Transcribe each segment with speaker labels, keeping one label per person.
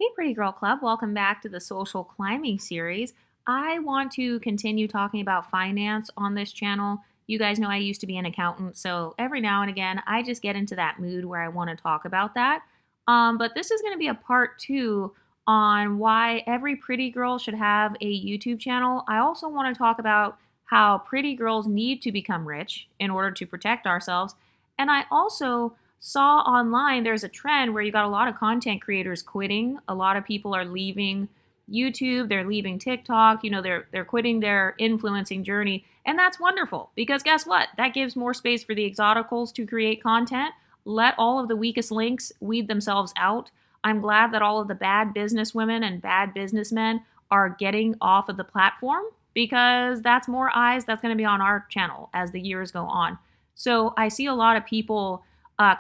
Speaker 1: Hey, Pretty Girl Club, welcome back to the Social Climbing series. I want to continue talking about finance on this channel. You guys know I used to be an accountant, so every now and again, I just get into that mood where I want to talk about that. But this is going to be a part two on why every pretty girl should have a YouTube channel. I also want to talk about how pretty girls need to become rich in order to protect ourselves. And I also saw online there's a trend where you got a lot of content creators quitting. A lot of people are leaving YouTube, they're leaving TikTok, they're quitting their influencing journey. And that's wonderful because guess what? That gives more space for the exoticals to create content. Let all of the weakest links weed themselves out. I'm glad that all of the bad business women and bad businessmen are getting off of the platform because that's more eyes that's going to be on our channel as the years go on. So I see a lot of people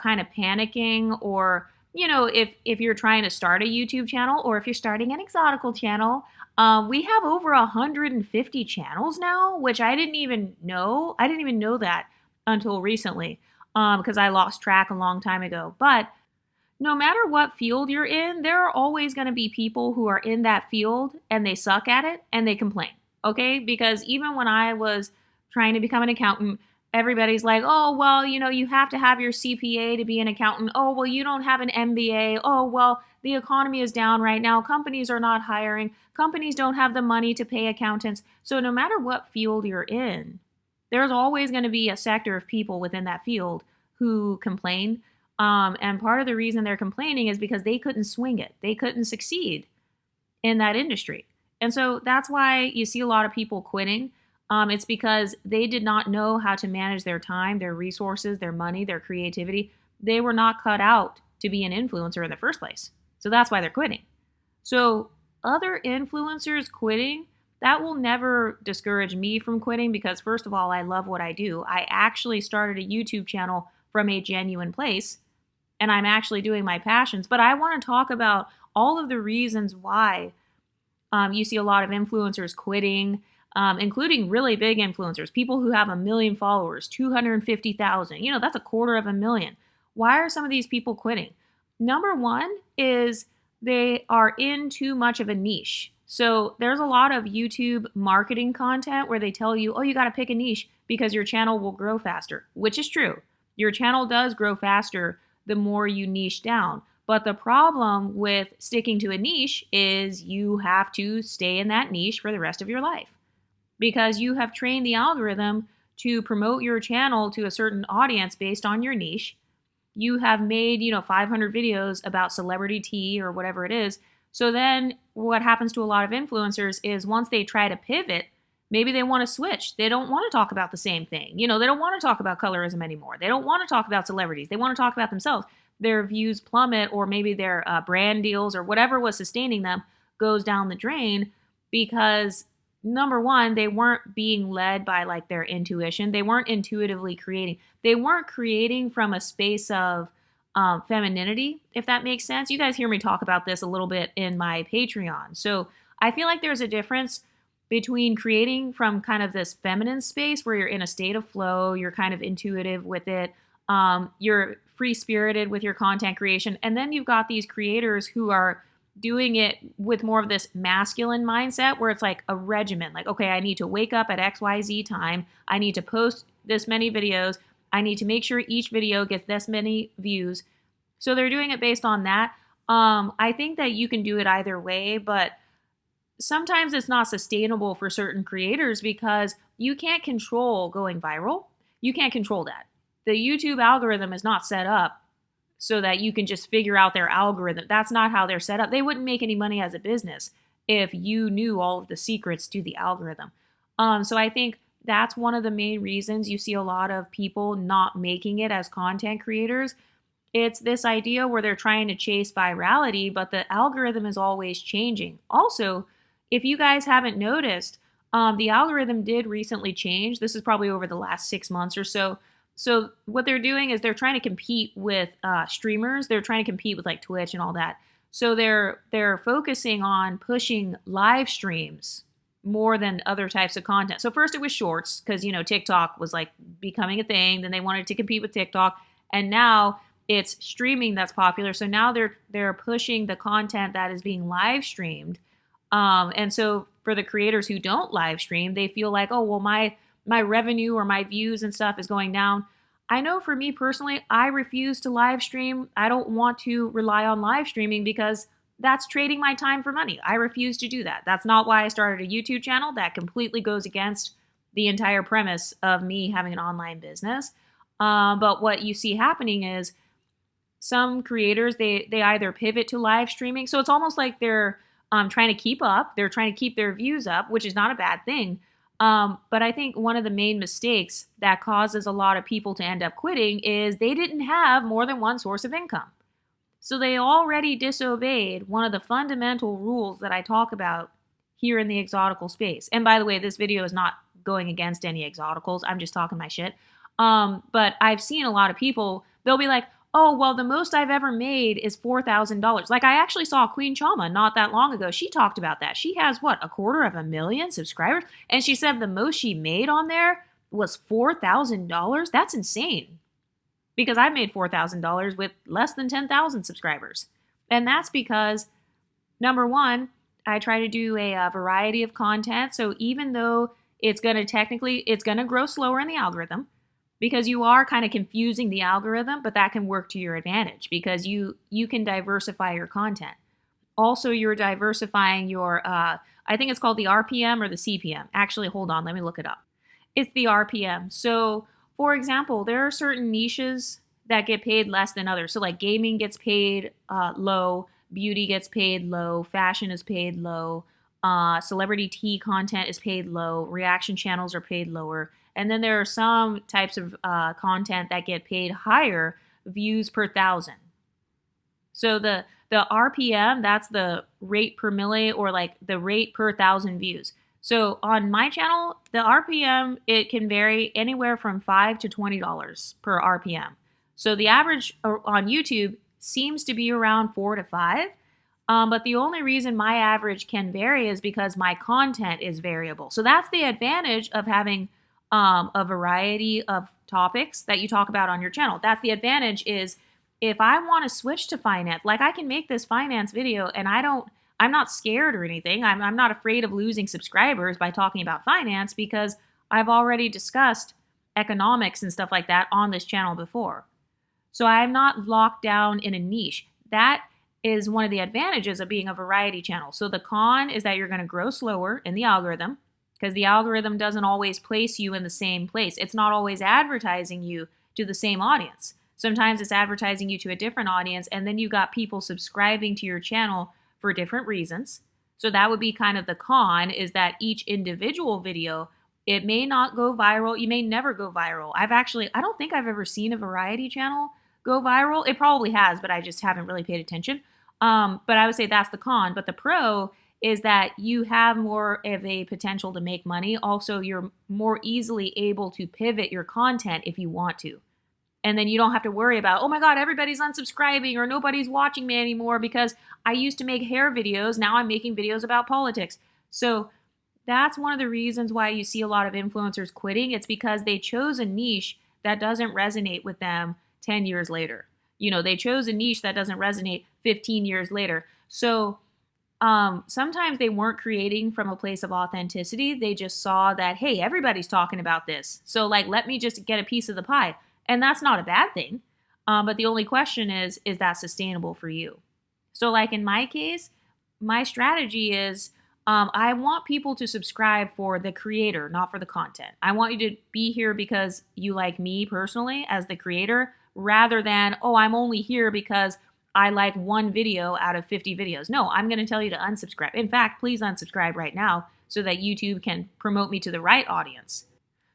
Speaker 1: kind of panicking, or if you're trying to start a YouTube channel or if you're starting an exotical channel. We have over 150 channels now, which I didn't even know. I didn't even know that until recently, because I lost track a long time ago. But no matter what field you're in, there are always going to be people who are in that field and they suck at it and they complain. Okay, because even when I was trying to become an accountant, everybody's like, oh, well, you have to have your CPA to be an accountant. Oh, well, you don't have an MBA. Oh, well, the economy is down right now. Companies are not hiring. Companies don't have the money to pay accountants. So no matter what field you're in, there's always going to be a sector of people within that field who complain. And part of the reason they're complaining is because they couldn't swing it. They couldn't succeed in that industry. And so that's why you see a lot of people quitting. It's because they did not know how to manage their time, their resources, their money, their creativity. They were not cut out to be an influencer in the first place. So that's why they're quitting. So other influencers quitting, that will never discourage me from quitting because, first of all, I love what I do. I actually started a YouTube channel from a genuine place, and I'm actually doing my passions. But I want to talk about all of the reasons why you see a lot of influencers quitting, including really big influencers, people who have 1 million followers, 250,000. That's 250,000. Why are some of these people quitting? Number one is they are in too much of a niche. So there's a lot of YouTube marketing content where they tell you, oh, you got to pick a niche because your channel will grow faster, which is true. Your channel does grow faster the more you niche down. But the problem with sticking to a niche is you have to stay in that niche for the rest of your life because you have trained the algorithm to promote your channel to a certain audience based on your niche. You have made, 500 videos about celebrity tea or whatever it is. So then what happens to a lot of influencers is once they try to pivot, maybe they want to switch. They don't want to talk about the same thing. They don't want to talk about colorism anymore. They don't want to talk about celebrities. They want to talk about themselves. Their views plummet, or maybe their brand deals or whatever was sustaining them goes down the drain because, number one, they weren't being led by like their intuition. They weren't intuitively creating. They weren't creating from a space of femininity, if that makes sense. You guys hear me talk about this a little bit in my Patreon. So I feel like there's a difference between creating from kind of this feminine space where you're in a state of flow, you're kind of intuitive with it, you're free-spirited with your content creation, and then you've got these creators who are doing it with more of this masculine mindset where it's like a regimen. Like, okay, I need to wake up at XYZ time. I need to post this many videos. I need to make sure each video gets this many views. So they're doing it based on that. I think that you can do it either way, but sometimes it's not sustainable for certain creators because you can't control going viral. You can't control that. The YouTube algorithm is not set up so that you can just figure out their algorithm. That's not how they're set up. They wouldn't make any money as a business if you knew all of the secrets to the algorithm. So I think that's one of the main reasons you see a lot of people not making it as content creators. It's this idea where they're trying to chase virality, but the algorithm is always changing. Also, if you guys haven't noticed, the algorithm did recently change. This is probably over the last 6 months or so. So what they're doing is they're trying to compete with streamers. They're trying to compete with like Twitch and all that. So they're focusing on pushing live streams more than other types of content. So first it was shorts because TikTok was like becoming a thing. Then they wanted to compete with TikTok, and now it's streaming that's popular. So now they're pushing the content that is being live streamed. And so for the creators who don't live stream, they feel like, oh, well, my revenue or my views and stuff is going down. I know for me personally, I refuse to live stream. I don't want to rely on live streaming because that's trading my time for money. I refuse to do that. That's not why I started a YouTube channel. That completely goes against the entire premise of me having an online business. But what you see happening is some creators, they either pivot to live streaming. So it's almost like they're trying to keep up. They're trying to keep their views up, which is not a bad thing. But I think one of the main mistakes that causes a lot of people to end up quitting is they didn't have more than one source of income. So they already disobeyed one of the fundamental rules that I talk about here in the exotical space. And by the way, this video is not going against any exoticals. I'm just talking my shit. But I've seen a lot of people, they'll be like, oh, well, the most I've ever made is $4,000. Like I actually saw Queen Chama not that long ago. She talked about that. She has what, 250,000 subscribers? And she said the most she made on there was $4,000. That's insane. Because I made $4,000 with less than 10,000 subscribers. And that's because, number one, I try to do a variety of content. So even though it's going to grow slower in the algorithm, because you are kind of confusing the algorithm, but that can work to your advantage because you can diversify your content. Also, you're diversifying your, I think it's called the RPM or the CPM. Actually, hold on, let me look it up. It's the RPM. So, for example, there are certain niches that get paid less than others. So like gaming gets paid low, beauty gets paid low, fashion is paid low, celebrity tea content is paid low, reaction channels are paid lower. And then there are some types of content that get paid higher, views per thousand. So the RPM, that's the rate per milli or like the rate per thousand views. So on my channel, the RPM, it can vary anywhere from $5 to $20 per RPM. So the average on YouTube seems to be around 4 to 5. But the only reason my average can vary is because my content is variable. So that's the advantage of having a variety of topics that you talk about on your channel. That's the advantage is if I want to switch to finance, like I can make this finance video and I'm not scared or anything. I'm not afraid of losing subscribers by talking about finance because I've already discussed economics and stuff like that on this channel before. So I'm not locked down in a niche. That is one of the advantages of being a variety channel. So the con is that you're going to grow slower in the algorithm because the algorithm doesn't always place you in the same place. It's not always advertising you to the same audience. Sometimes it's advertising you to a different audience, and then you got people subscribing to your channel for different reasons. So that would be kind of the con, is that each individual video, it may not go viral. You may never go viral. I don't think I've ever seen a variety channel go viral. It probably has, but I just haven't really paid attention. But I would say that's the con. But the pro is that you have more of a potential to make money. Also, you're more easily able to pivot your content if you want to. And then you don't have to worry about, oh my God, everybody's unsubscribing or nobody's watching me anymore because I used to make hair videos. Now I'm making videos about politics. So that's one of the reasons why you see a lot of influencers quitting. It's because they chose a niche that doesn't resonate with them 10 years later. You know, they chose a niche that doesn't resonate 15 years later. So sometimes they weren't creating from a place of authenticity. They just saw that, hey, everybody's talking about this. So like, let me just get a piece of the pie. And that's not a bad thing. But the only question is that sustainable for you? So like in my case, my strategy is I want people to subscribe for the creator, not for the content. I want you to be here because you like me personally as the creator, rather than, oh, I'm only here because I like one video out of 50 videos. No, I'm going to tell you to unsubscribe. In fact, please unsubscribe right now so that YouTube can promote me to the right audience.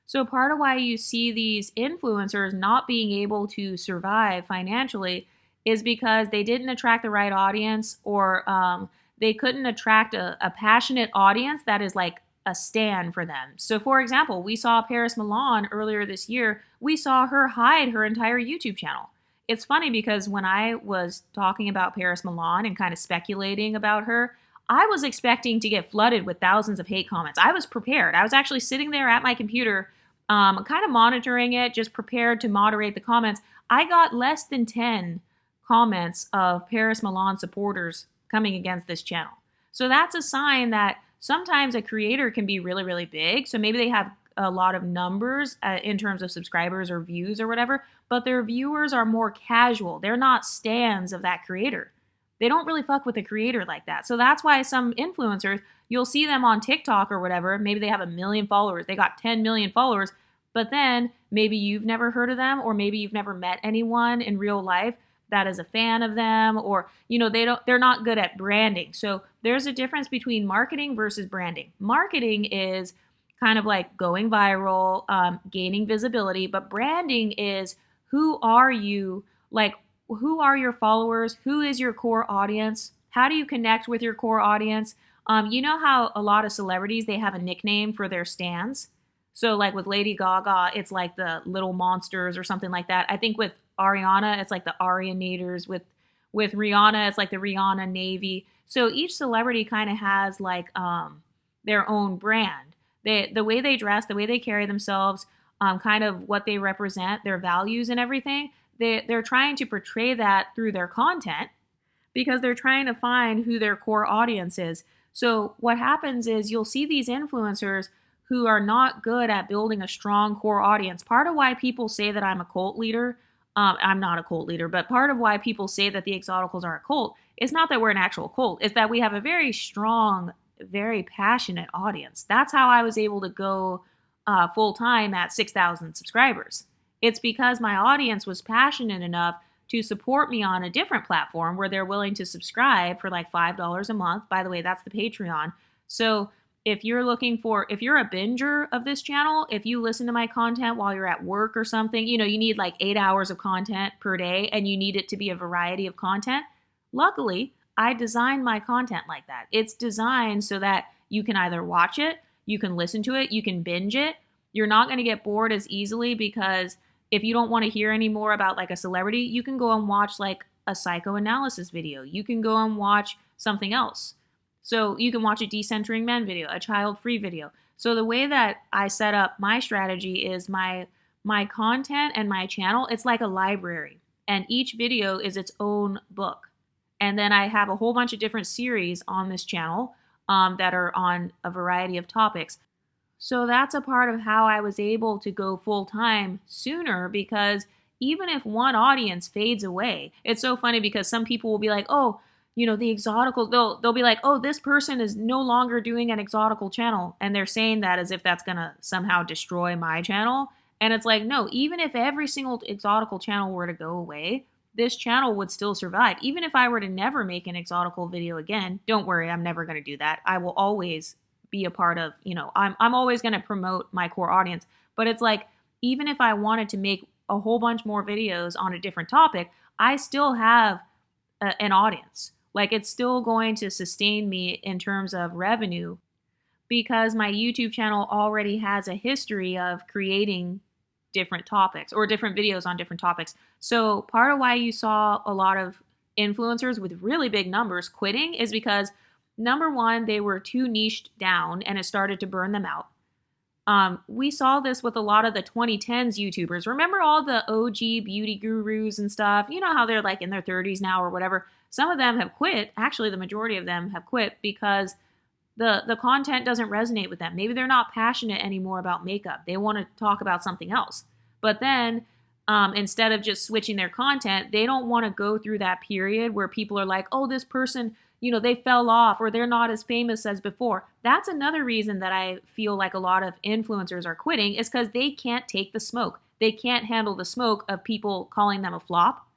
Speaker 1: So part of why you see these influencers not being able to survive financially is because they didn't attract the right audience, or they couldn't attract a passionate audience that is like a stan for them. So for example, we saw Paris Milan earlier this year. We saw her hide her entire YouTube channel. It's funny because when I was talking about Paris Milan and kind of speculating about her, I was expecting to get flooded with thousands of hate comments. I was prepared. I was actually sitting there at my computer, kind of monitoring it, just prepared to moderate the comments. I got less than 10 comments of Paris Milan supporters coming against this channel. So that's a sign that sometimes a creator can be really, really big. So maybe they have a lot of numbers in terms of subscribers or views or whatever, but their viewers are more casual. They're not stans of that creator. They don't really fuck with a creator like that. So that's why some influencers, you'll see them on TikTok or whatever. Maybe they have 1 million followers. They got 10 million followers, but then maybe you've never heard of them, or maybe you've never met anyone in real life that is a fan of them, or they're not good at branding. So there's a difference between marketing versus branding. Marketing is kind of like going viral, gaining visibility, but branding is, who are you? Like, who are your followers? Who is your core audience? How do you connect with your core audience? You know how a lot of celebrities, they have a nickname for their stans? So like with Lady Gaga, it's like the Little Monsters or something like that. I think with Ariana, it's like the Arianators. With Rihanna, it's like the Rihanna Navy. So each celebrity kind of has like their own brand. The way they dress, the way they carry themselves, kind of what they represent, their values and everything. They're trying to portray that through their content because they're trying to find who their core audience is. So what happens is you'll see these influencers who are not good at building a strong core audience. Part of why people say that I'm a cult leader, I'm not a cult leader, but part of why people say that the Exoticals are a cult is not that we're an actual cult, it's that we have a very strong, very passionate audience. That's how I was able to go full time at 6,000 subscribers. It's because my audience was passionate enough to support me on a different platform where they're willing to subscribe for like $5 a month. By the way, that's the Patreon. So if you're a binger of this channel, if you listen to my content while you're at work or something, you need like 8 hours of content per day and you need it to be a variety of content. Luckily, I designed my content like that. It's designed so that you can either watch it, you can listen to it, you can binge it. You're not going to get bored as easily because if you don't want to hear any more about like a celebrity, you can go and watch like a psychoanalysis video. You can go and watch something else. So you can watch a decentering men video, a child-free video. So the way that I set up my strategy is my content and my channel, it's like a library. And each video is its own book. And then I have a whole bunch of different series on this channel that are on a variety of topics. So that's a part of how I was able to go full time sooner, because even if one audience fades away, it's so funny because some people will be like, oh, the Exotical, they'll be like, oh, this person is no longer doing an Exotical channel. And they're saying that as if that's going to somehow destroy my channel. And it's like, no, even if every single Exotical channel were to go away, this channel would still survive. Even if I were to never make an Exotical video again, don't worry, I'm never going to do that. I will always be a part of, I'm always going to promote my core audience. But it's like, even if I wanted to make a whole bunch more videos on a different topic, I still have an audience. Like, it's still going to sustain me in terms of revenue because my YouTube channel already has a history of creating different topics or different videos on different topics. So part of why you saw a lot of influencers with really big numbers quitting is because, number one, they were too niched down and it started to burn them out. We saw this with a lot of the 2010s YouTubers. Remember all the OG beauty gurus and stuff? You know how they're like in their 30s now or whatever. Some of them have quit. Actually, the majority of them have quit because the content doesn't resonate with them. Maybe they're not passionate anymore about makeup. They want to talk about something else. But then instead of just switching their content, they don't want to go through that period where people are like, oh, this person, they fell off or they're not as famous as before. That's another reason that I feel like a lot of influencers are quitting is because they can't take the smoke. They can't handle the smoke of people calling them a flop.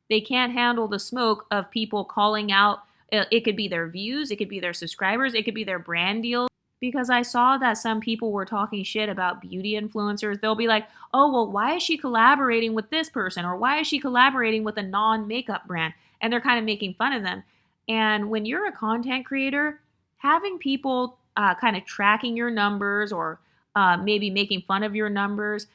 Speaker 1: They can't handle the smoke of people calling out. It could be their views, it could be their subscribers, it could be their brand deals. Because I saw that some people were talking shit about beauty influencers. They'll be like, oh, well, why is she collaborating with this person? Or why is she collaborating with a non-makeup brand? And they're kind of making fun of them. And when you're a content creator, having people kind of tracking your numbers or maybe making fun of your numbers,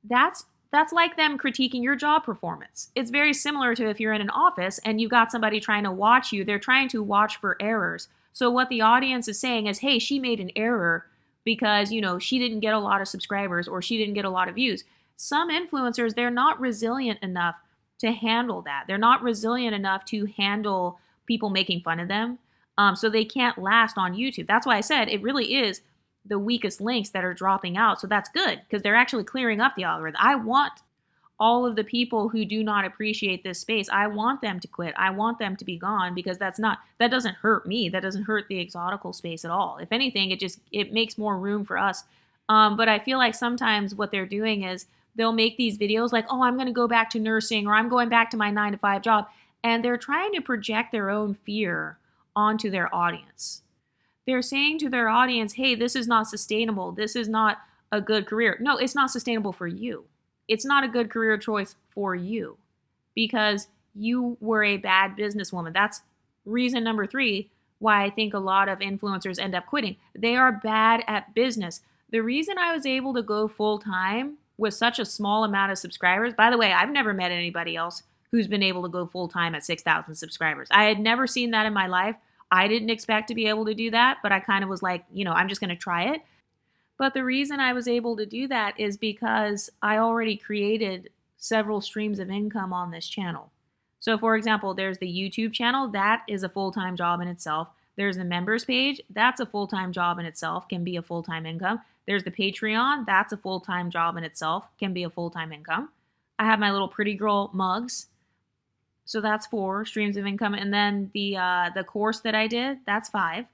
Speaker 1: that's like them critiquing your job performance. It's very similar to if you're in an office and you've got somebody trying to watch you, they're trying to watch for errors. So what the audience is saying is, hey, she made an error because, she didn't get a lot of subscribers or she didn't get a lot of views. Some influencers, they're not resilient enough to handle that. They're not resilient enough to handle people making fun of them. So they can't last on YouTube. That's why I said it really is the weakest links that are dropping out. So that's good because they're actually clearing up the algorithm. I want all of the people who do not appreciate this space, I want them to quit. I want them to be gone because that doesn't hurt me. That doesn't hurt the exotical space at all. If anything, it makes more room for us. But I feel like sometimes what they're doing is they'll make these videos like, oh, I'm going to go back to nursing or I'm going back to my 9-to-5 job. And they're trying to project their own fear onto their audience. They're saying to their audience, hey, this is not sustainable. This is not a good career. No, it's not sustainable for you. It's not a good career choice for you because you were a bad businesswoman. That's reason number 3 why I think a lot of influencers end up quitting. They are bad at business. The reason I was able to go full time with such a small amount of subscribers, by the way, I've never met anybody else who's been able to go full time at 6,000 subscribers. I had never seen that in my life. I didn't expect to be able to do that, but I kind of was like, I'm just going to try it. But the reason I was able to do that is because I already created several streams of income on this channel. So for example, there's the YouTube channel. That is a full-time job in itself. There's the members page. That's a full-time job in itself, can be a full-time income. There's the Patreon. That's a full-time job in itself, can be a full-time income. I have my little pretty girl mugs. So that's 4 streams of income. And then the course that I did, that's 5.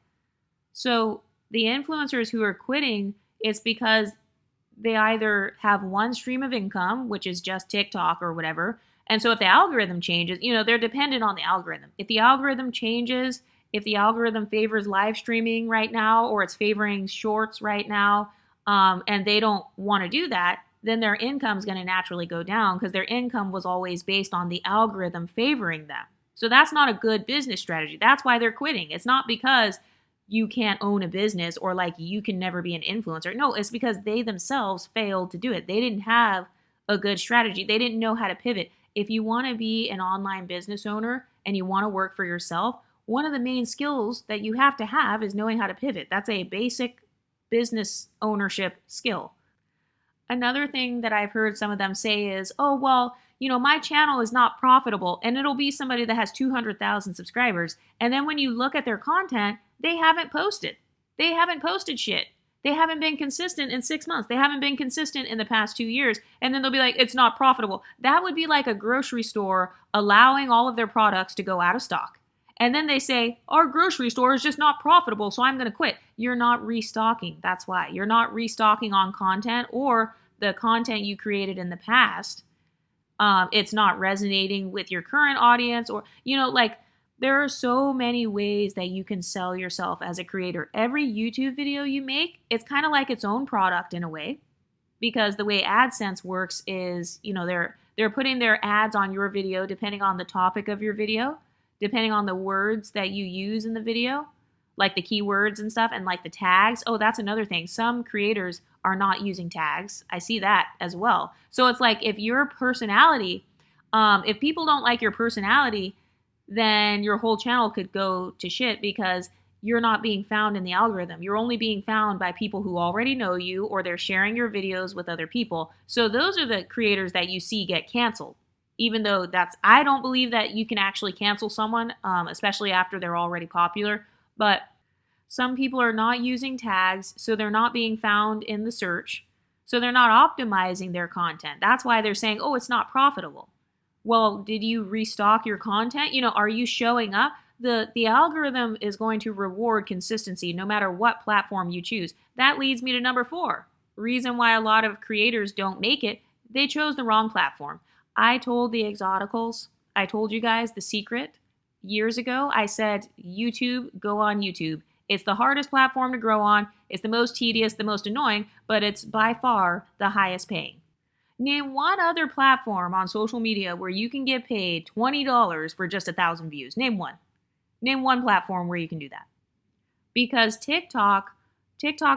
Speaker 1: So the influencers who are quitting, it's because they either have one stream of income, which is just TikTok or whatever. And so if the algorithm changes, they're dependent on the algorithm. If the algorithm changes, if the algorithm favors live streaming right now, or it's favoring shorts right now, and they don't want to do that, then their income is going to naturally go down because their income was always based on the algorithm favoring them. So that's not a good business strategy. That's why they're quitting. It's not because you can't own a business or like you can never be an influencer. No, it's because they themselves failed to do it. They didn't have a good strategy. They didn't know how to pivot. If you want to be an online business owner and you want to work for yourself, one of the main skills that you have to have is knowing how to pivot. That's a basic business ownership skill. Another thing that I've heard some of them say is, oh, well, my channel is not profitable, and it'll be somebody that has 200,000 subscribers. And then when you look at their content, they haven't posted. They haven't posted shit. They haven't been consistent in 6 months. They haven't been consistent in the past 2 years. And then they'll be like, it's not profitable. That would be like a grocery store allowing all of their products to go out of stock. And then they say, our grocery store is just not profitable, so I'm going to quit. You're not restocking. That's why. You're not restocking on content, or the content you created in the past. It's not resonating with your current audience, or, there are so many ways that you can sell yourself as a creator. Every YouTube video you make, it's kind of like its own product in a way, because the way AdSense works is, they're putting their ads on your video depending on the topic of your video, depending on the words that you use in the video, like the keywords and stuff, and like the tags. Oh, that's another thing. Some creators are not using tags. I see that as well. So it's like if your personality, if people don't like your personality, then your whole channel could go to shit because you're not being found in the algorithm. You're only being found by people who already know you, or they're sharing your videos with other people. So those are the creators that you see get canceled. Even though I don't believe that you can actually cancel someone, especially after they're already popular. But some people are not using tags, so they're not being found in the search. So they're not optimizing their content. That's why they're saying, oh, it's not profitable. Well, did you restock your content? Are you showing up? The algorithm is going to reward consistency no matter what platform you choose. That leads me to number 4. Reason why a lot of creators don't make it, they chose the wrong platform. I told the Exoticals, I told you guys the secret years ago. I said, YouTube, go on YouTube. It's the hardest platform to grow on. It's the most tedious, the most annoying, but it's by far the highest paying. Name one other platform on social media where you can get paid $20 for just 1,000 views. Name one. Name one platform where you can do that. Because TikTok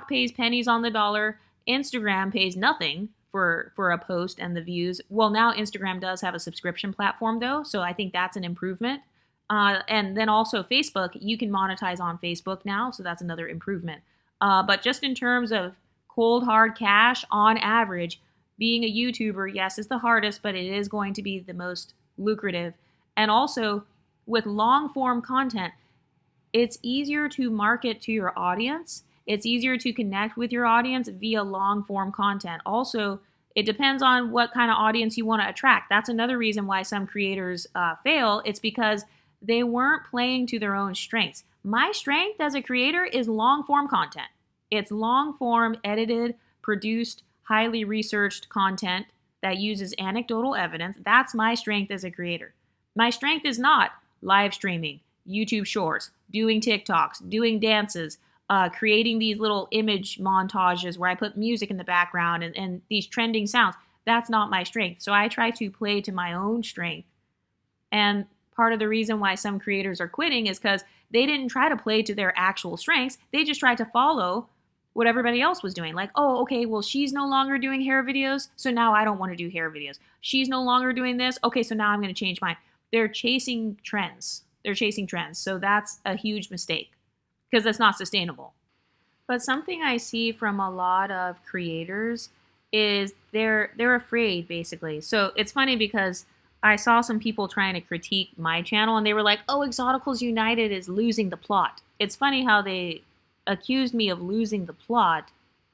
Speaker 1: pays pennies on the dollar. Instagram pays nothing for a post and the views. Well, now Instagram does have a subscription platform though, so I think that's an improvement. And then also Facebook, you can monetize on Facebook now, so that's another improvement. But just in terms of cold hard cash, on average, being a YouTuber, yes, is the hardest, but it is going to be the most lucrative. And also with long form content, it's easier to market to your audience. It's easier to connect with your audience via long form content. Also, it depends on what kind of audience you want to attract. That's another reason why some creators fail. It's because they weren't playing to their own strengths. My strength as a creator is long form content. It's long form, edited, produced, highly researched content that uses anecdotal evidence. That's my strength as a creator. My strength is not live streaming, YouTube shorts, doing TikToks, doing dances, creating these little image montages where I put music in the background and these trending sounds. That's not my strength. So I try to play to my own strength. And part of the reason why some creators are quitting is because they didn't try to play to their actual strengths. They just tried to follow what everybody else was doing. Like, oh, okay, well, she's no longer doing hair videos, so now I don't want to do hair videos. She's no longer doing this. Okay, so now I'm going to change mine. They're chasing trends. So that's a huge mistake because that's not sustainable. But something I see from a lot of creators is they're afraid, basically. So it's funny because I saw some people trying to critique my channel and they were like, oh, Exoticals United is losing the plot. It's funny how they accused me of losing the plot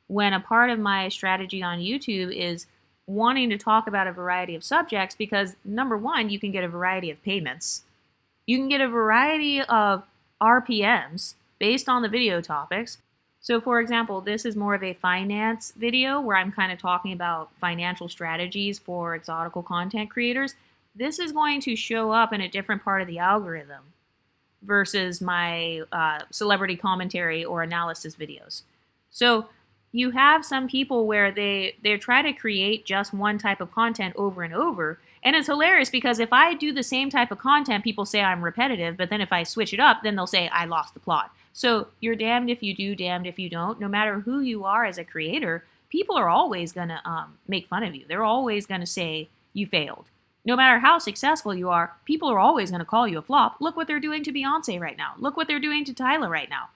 Speaker 1: when a part of my strategy on YouTube is wanting to talk about a variety of subjects because, number one, you can get a variety of payments. You can get a variety of RPMs based on the video topics. So, for example, this is more of a finance video where I'm kind of talking about financial strategies for exotical content creators. This is going to show up in a different part of the algorithm versus my celebrity commentary or analysis videos. So you have some people where they try to create just one type of content over and over. And it's hilarious because if I do the same type of content, people say I'm repetitive, but then if I switch it up, then they'll say I lost the plot. So you're damned if you do, damned if you don't. No matter who you are as a creator, people are always going to make fun of you. They're always going to say you failed. No matter how successful you are, people are always going to call you a flop. Look what they're doing to Beyonce right now. Look what they're doing to Tyla right now.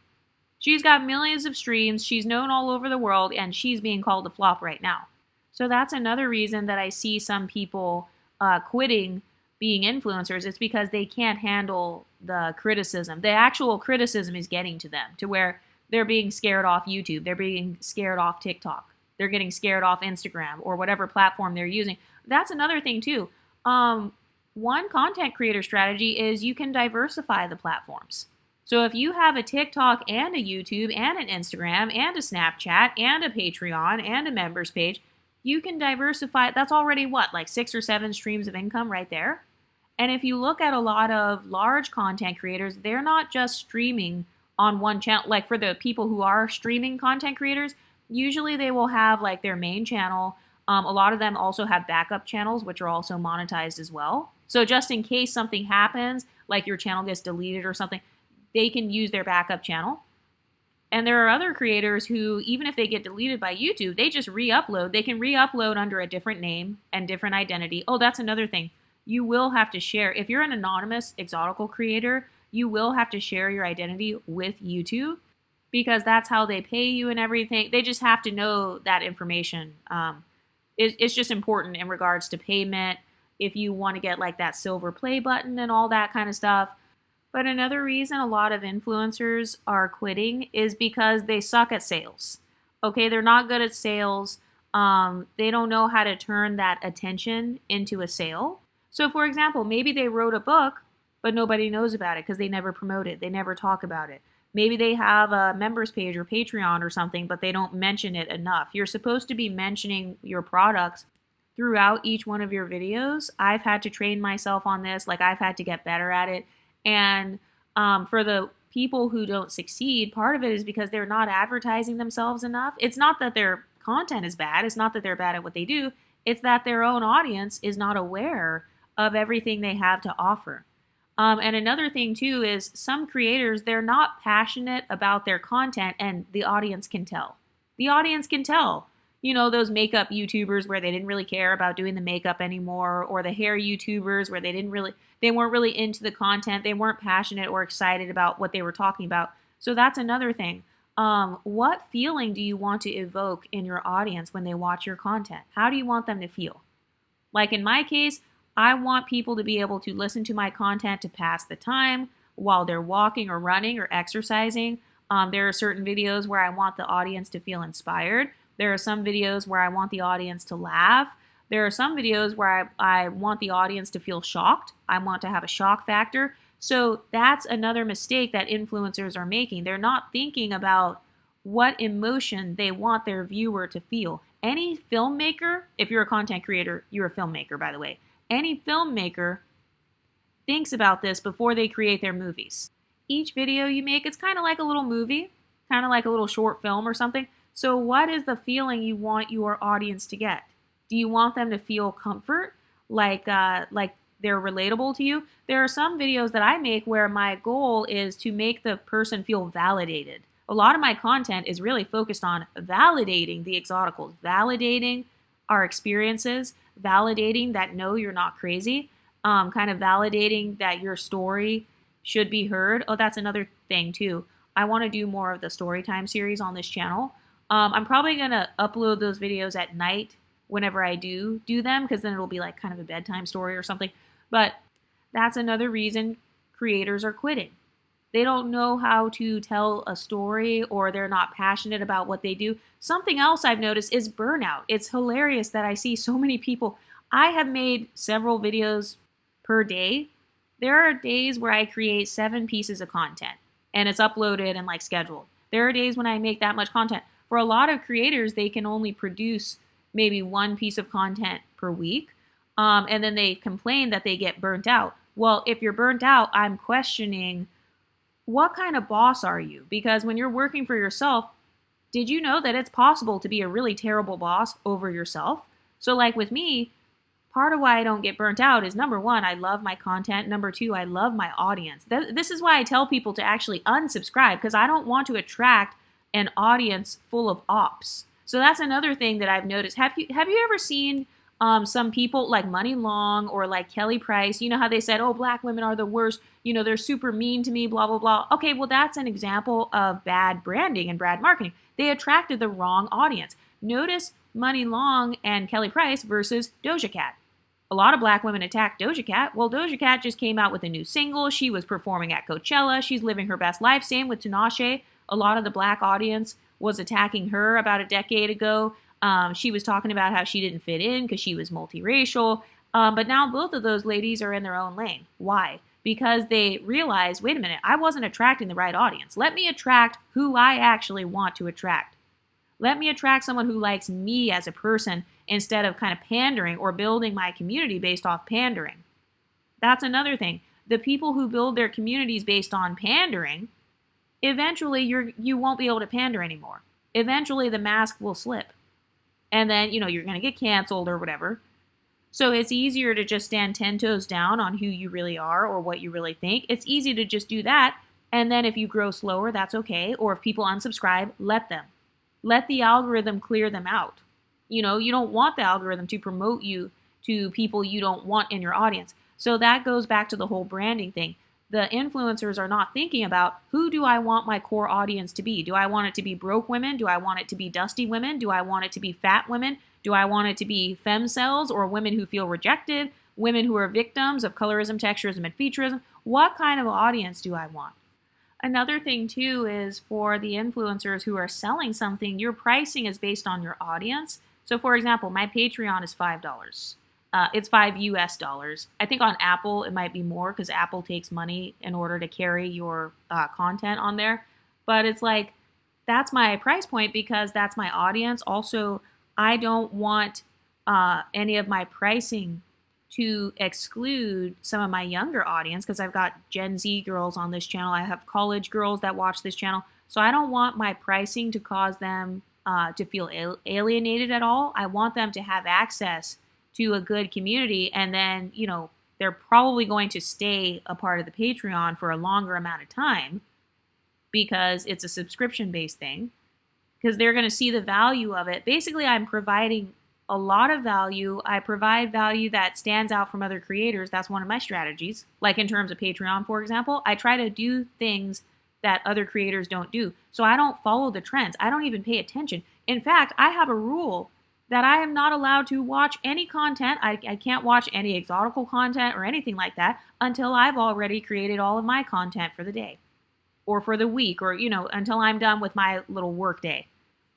Speaker 1: She's got millions of streams, she's known all over the world, and she's being called a flop right now. So that's another reason that I see some people quitting being influencers. It's because they can't handle the criticism. The actual criticism is getting to them, to where they're being scared off YouTube, they're being scared off TikTok, they're getting scared off Instagram or whatever platform they're using. That's another thing too. One content creator strategy is you can diversify the platforms. So if you have a TikTok and a YouTube and an Instagram and a Snapchat and a Patreon and a members page, you can diversify. That's already what, like 6 or 7 streams of income right there? And if you look at a lot of large content creators, they're not just streaming on one channel. Like for the people who are streaming content creators, usually they will have like their main channel. A lot of them also have backup channels, which are also monetized as well. So just in case something happens, like your channel gets deleted or something, they can use their backup channel. And there are other creators who, even if they get deleted by YouTube, they just re-upload. They can re-upload under a different name and different identity. Oh, that's another thing. You will have to share. If you're an anonymous exotical creator, you will have to share your identity with YouTube because that's how they pay you and everything. They just have to know that information. It's just important in regards to payment, if you want to get like that silver play button and all that kind of stuff. But another reason a lot of influencers are quitting is because they suck at sales. Okay, they're not good at sales. They don't know how to turn that attention into a sale. So for example, maybe they wrote a book, but nobody knows about it because they never promote it. They never talk about it. Maybe they have a members page or Patreon or something, but they don't mention it enough. You're supposed to be mentioning your products throughout each one of your videos. I've had to train myself on this. Like I've had to get better at it. And for the people who don't succeed, part of it is because they're not advertising themselves enough. It's not that their content is bad. It's not that they're bad at what they do. It's that their own audience is not aware of everything they have to offer. And another thing too is some creators, they're not passionate about their content and the audience can tell. The audience can tell. You know, those makeup YouTubers where they didn't really care about doing the makeup anymore, or the hair YouTubers where they weren't really into the content. They weren't passionate or excited about what they were talking about. So that's another thing. What feeling do you want to evoke in your audience when they watch your content? How do you want them to feel? Like in my case, I want people to be able to listen to my content to pass the time while they're walking or running or exercising. There are certain videos where I want the audience to feel inspired. There are some videos where I want the audience to laugh. There are some videos where I want the audience to feel shocked. I want to have a shock factor. So that's another mistake that influencers are making. They're not thinking about what emotion they want their viewer to feel. Any filmmaker, if you're a content creator, you're a filmmaker, by the way. Any filmmaker thinks about this before they create their movies. Each video you make, it's kind of like a little movie, kind of like a little short film or something. So what is the feeling you want your audience to get? Do you want them to feel comfort, like they're relatable to you? There are some videos that I make where my goal is to make the person feel validated. A lot of my content is really focused on validating the exoticals, validating our experiences, validating that no, you're not crazy, kind of validating that your story should be heard. Oh, that's another thing too. I want to do more of the story time series on this channel. I'm probably going to upload those videos at night whenever I do them, because then it'll be like kind of a bedtime story or something. But that's another reason creators are quitting. They don't know how to tell a story, or they're not passionate about what they do. Something else I've noticed is burnout. It's hilarious that I see so many people. I have made several videos per day. There are days where I create 7 pieces of content and it's uploaded and like scheduled. There are days when I make that much content. For a lot of creators, they can only produce maybe 1 piece of content per week. And then they complain that they get burnt out. Well, if you're burnt out, I'm questioning, what kind of boss are you? Because when you're working for yourself, did you know that it's possible to be a really terrible boss over yourself? So like with me, part of why I don't get burnt out is, number 1, I love my content. Number 2, I love my audience. This is why I tell people to actually unsubscribe, because I don't want to attract an audience full of ops. So that's another thing that I've noticed. Have you ever seen some people like Money Long or like Kelly Price? You know how they said, oh, black women are the worst. You know, they're super mean to me, blah, blah, blah. Okay, well, that's an example of bad branding and bad marketing. They attracted the wrong audience. Notice Money Long and Kelly Price versus Doja Cat. A lot of black women attacked Doja Cat. Well, Doja Cat just came out with a new single. She was performing at Coachella. She's living her best life. Same with Tinashe. A lot of the black audience was attacking her about a decade ago. She was talking about how she didn't fit in because she was multiracial. But now both of those ladies are in their own lane. Why? Because they realized, wait a minute, I wasn't attracting the right audience. Let me attract who I actually want to attract. Let me attract someone who likes me as a person instead of kind of pandering or building my community based off pandering. That's another thing. The people who build their communities based on pandering, eventually you won't be able to pander anymore. Eventually the mask will slip. And then, you're going to get canceled or whatever. So it's easier to just stand 10 toes down on who you really are or what you really think. It's easy to just do that. And then if you grow slower, that's okay. Or if people unsubscribe, let them. Let the algorithm clear them out. You don't want the algorithm to promote you to people you don't want in your audience. So that goes back to the whole branding thing. The influencers are not thinking about, who do I want my core audience to be? Do I want it to be broke women? Do I want it to be dusty women? Do I want it to be fat women? Do I want it to be femcells or women who feel rejected? Women who are victims of colorism, texturism, and featureism? What kind of audience do I want? Another thing too is for the influencers who are selling something, your pricing is based on your audience. So for example, my Patreon is $5. It's $5 US. I think on Apple it might be more because Apple takes money in order to carry your content on there. But it's like, that's my price point because that's my audience. Also, I don't want any of my pricing to exclude some of my younger audience because I've got Gen Z girls on this channel. I have college girls that watch this channel. So I don't want my pricing to cause them to feel alienated at all. I want them to have access to a good community, and then, they're probably going to stay a part of the Patreon for a longer amount of time because it's a subscription-based thing, because they're going to see the value of it. Basically, I'm providing a lot of value. I provide value that stands out from other creators. That's one of my strategies. Like in terms of Patreon, for example, I try to do things that other creators don't do. So I don't follow the trends. I don't even pay attention. In fact, I have a rule that I am not allowed to watch any content. I can't watch any exotical content or anything like that until I've already created all of my content for the day or for the week, or, until I'm done with my little work day.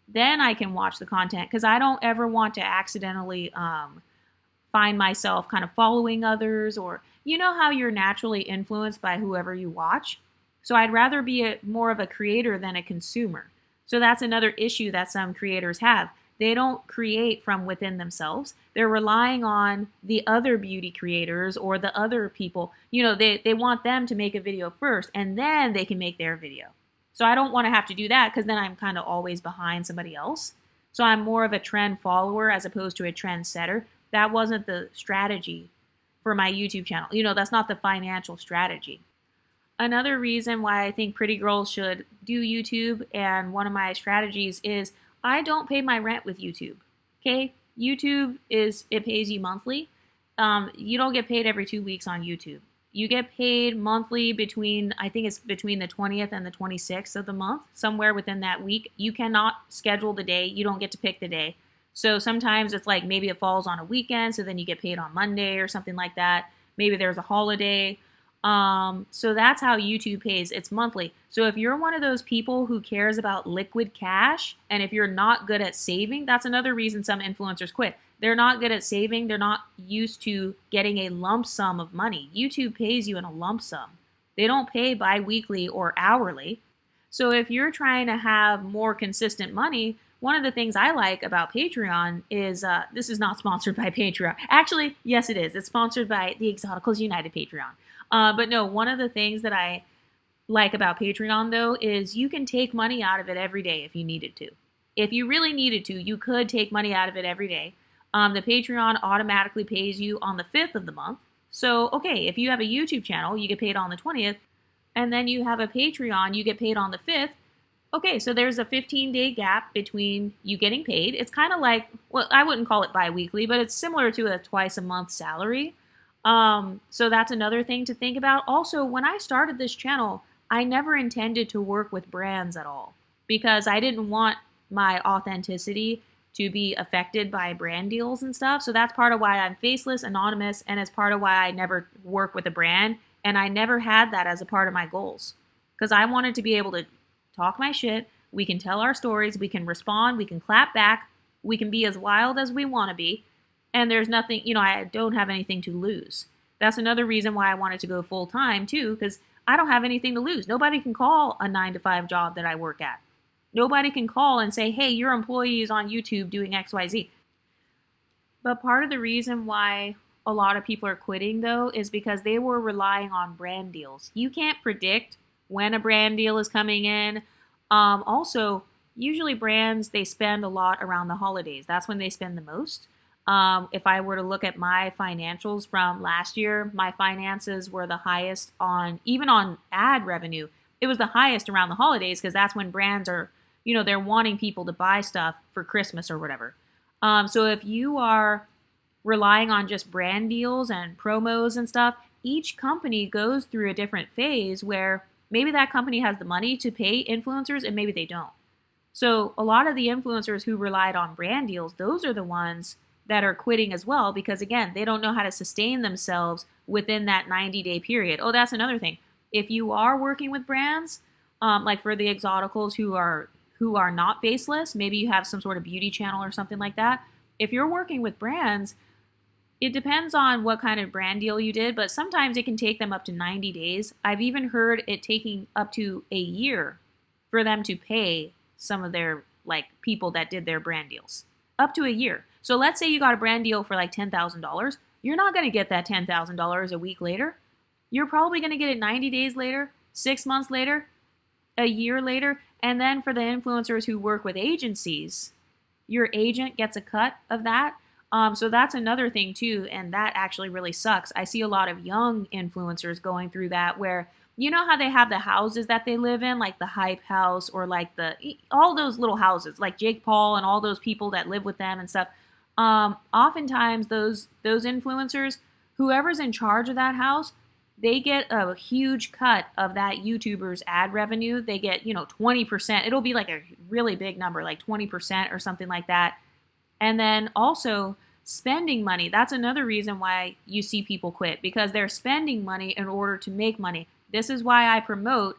Speaker 1: Then I can watch the content, because I don't ever want to accidentally find myself kind of following others, or how you're naturally influenced by whoever you watch. So I'd rather be more of a creator than a consumer. So that's another issue that some creators have. They don't create from within themselves. They're relying on the other beauty creators or the other people. They want them to make a video first, and then they can make their video. So I don't want to have to do that, because then I'm kind of always behind somebody else. So I'm more of a trend follower as opposed to a trend setter. That wasn't the strategy for my YouTube channel. That's not the financial strategy. Another reason why I think pretty girls should do YouTube, and one of my strategies, is I don't pay my rent with YouTube. Okay? YouTube it pays you monthly. You don't get paid every 2 weeks on YouTube. You get paid monthly I think it's between the 20th and the 26th of the month, somewhere within that week. You cannot schedule the day. You don't get to pick the day. So sometimes it's like maybe it falls on a weekend, so then you get paid on Monday or something like that. Maybe there's a holiday. So that's how YouTube pays. It's monthly. So if you're one of those people who cares about liquid cash, and if you're not good at saving, that's another reason some influencers quit. They're not good at saving. They're not used to getting a lump sum of money. YouTube pays you in a lump sum. They don't pay bi-weekly or hourly. So if you're trying to have more consistent money, one of the things I like about Patreon is, this is not sponsored by Patreon. Actually, yes, it is. It's sponsored by the Exoticals United Patreon. But no, one of the things that I like about Patreon, though, is you can take money out of it every day if you needed to. If you really needed to, you could take money out of it every day. The Patreon automatically pays you on the 5th of the month. So, okay, if you have a YouTube channel, you get paid on the 20th, and then you have a Patreon, you get paid on the 5th. Okay, so there's a 15-day gap between you getting paid. It's kind of like, well, I wouldn't call it bi-weekly, but it's similar to a twice-a-month salary. So that's another thing to think about. Also, when I started this channel, I never intended to work with brands at all, because I didn't want my authenticity to be affected by brand deals and stuff. So that's part of why I'm faceless, anonymous, and it's part of why I never work with a brand. And I never had that as a part of my goals, because I wanted to be able to talk my shit. We can tell our stories. We can respond. We can clap back. We can be as wild as we want to be. And there's nothing, I don't have anything to lose. That's another reason why I wanted to go full time too, because I don't have anything to lose. Nobody can call a 9-to-5 job that I work at. Nobody can call and say, hey, your employee is on YouTube doing XYZ. But part of the reason why a lot of people are quitting, though, is because they were relying on brand deals. You can't predict when a brand deal is coming in. Also, usually brands, they spend a lot around the holidays. That's when they spend the most. If I were to look at my financials from last year, my finances were the highest even on ad revenue. It was the highest around the holidays, because that's when brands are, they're wanting people to buy stuff for Christmas or whatever. So if you are relying on just brand deals and promos and stuff, each company goes through a different phase where maybe that company has the money to pay influencers and maybe they don't. So a lot of the influencers who relied on brand deals, those are the ones that are quitting as well, because again, they don't know how to sustain themselves within that 90-day period. Oh, that's another thing. If you are working with brands, like for the Exoticals who are not faceless, maybe you have some sort of beauty channel or something like that. If you're working with brands, it depends on what kind of brand deal you did, but sometimes it can take them up to 90 days. I've even heard it taking up to a year for them to pay some of their people that did their brand deals. Up to a year. So let's say you got a brand deal for $10,000. You're not going to get that $10,000 a week later. You're probably going to get it 90 days later, 6 months later, a year later. And then for the influencers who work with agencies, your agent gets a cut of that. So that's another thing too, and that actually really sucks. I see a lot of young influencers going through that, where you know how they have the houses that they live in, like the Hype House, or like all those little houses, like Jake Paul and all those people that live with them and stuff. Oftentimes those influencers, whoever's in charge of that house, they get a huge cut of that YouTuber's ad revenue. They get 20%. It'll be like a really big number, like 20% or something like that. And then also spending money. That's another reason why you see people quit, because they're spending money in order to make money. This is why I promote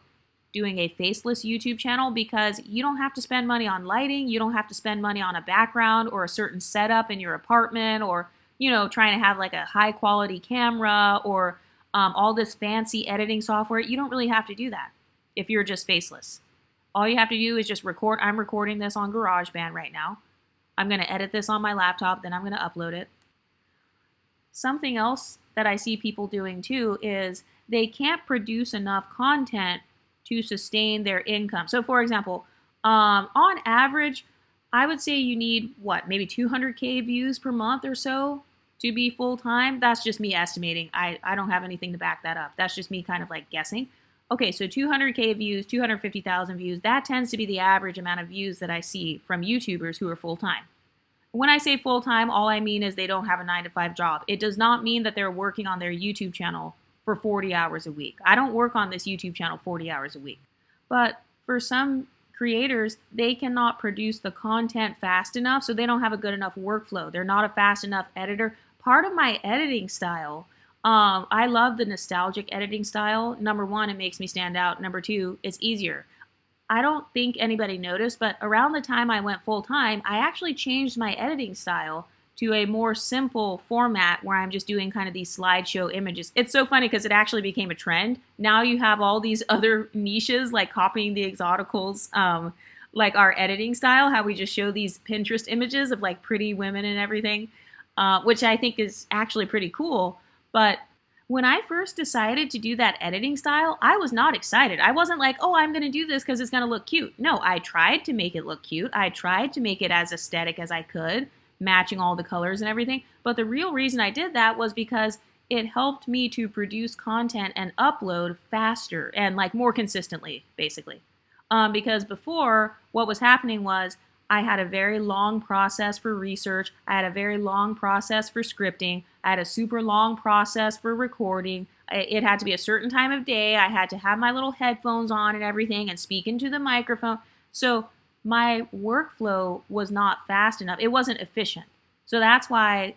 Speaker 1: doing a faceless YouTube channel, because you don't have to spend money on lighting. You don't have to spend money on a background or a certain setup in your apartment, or, trying to have like a high quality camera or all this fancy editing software. You don't really have to do that if you're just faceless. All you have to do is just record. I'm recording this on GarageBand right now. I'm going to edit this on my laptop, then I'm going to upload it. Something else that I see people doing too is they can't produce enough content to sustain their income. So for example, on average, I would say you need maybe 200K views per month or so to be full-time. That's just me estimating. I don't have anything to back that up. That's just me kind of like guessing. Okay, so 200K views, 250,000 views, that tends to be the average amount of views that I see from YouTubers who are full-time. When I say full-time, all I mean is they don't have a 9-to-5 job. It does not mean that they're working on their YouTube channel for 40 hours a week. I don't work on this YouTube channel 40 hours a week. But for some creators, they cannot produce the content fast enough, so they don't have a good enough workflow. They're not a fast enough editor. Part of my editing style, I love the nostalgic editing style. Number one, it makes me stand out. Number two, it's easier. I don't think anybody noticed, but around the time I went full-time, I actually changed my editing style to a more simple format where I'm just doing kind of these slideshow images. It's so funny because it actually became a trend. Now you have all these other niches like copying the Exoticals, like our editing style, how we just show these Pinterest images of like pretty women and everything, which I think is actually pretty cool. But when I first decided to do that editing style, I was not excited. I wasn't like, oh, I'm going to do this because it's going to look cute. No, I tried to make it look cute. I tried to make it as aesthetic as I could, matching all the colors and everything. But the real reason I did that was because it helped me to produce content and upload faster and like more consistently, basically. Because before, what was happening was I had a very long process for research. I had a very long process for scripting. I had a super long process for recording. It had to be a certain time of day. I had to have my little headphones on and everything and speak into the microphone. So my workflow was not fast enough. It wasn't efficient. So that's why,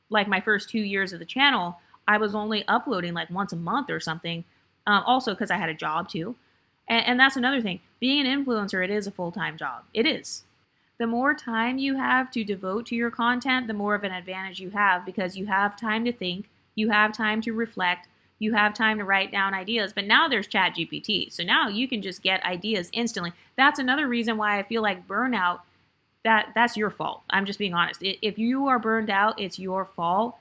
Speaker 1: like my first 2 years of the channel, I was only uploading like once a month or something. Also because I had a job too. And that's another thing. Being an influencer, it is a full-time job. It is. The more time you have to devote to your content, the more of an advantage you have, because you have time to think, you have time to reflect, you have time to write down ideas. But now there's ChatGPT, so now you can just get ideas instantly. That's another reason why I feel like burnout, that's your fault. I'm just being honest. If you are burned out, it's your fault.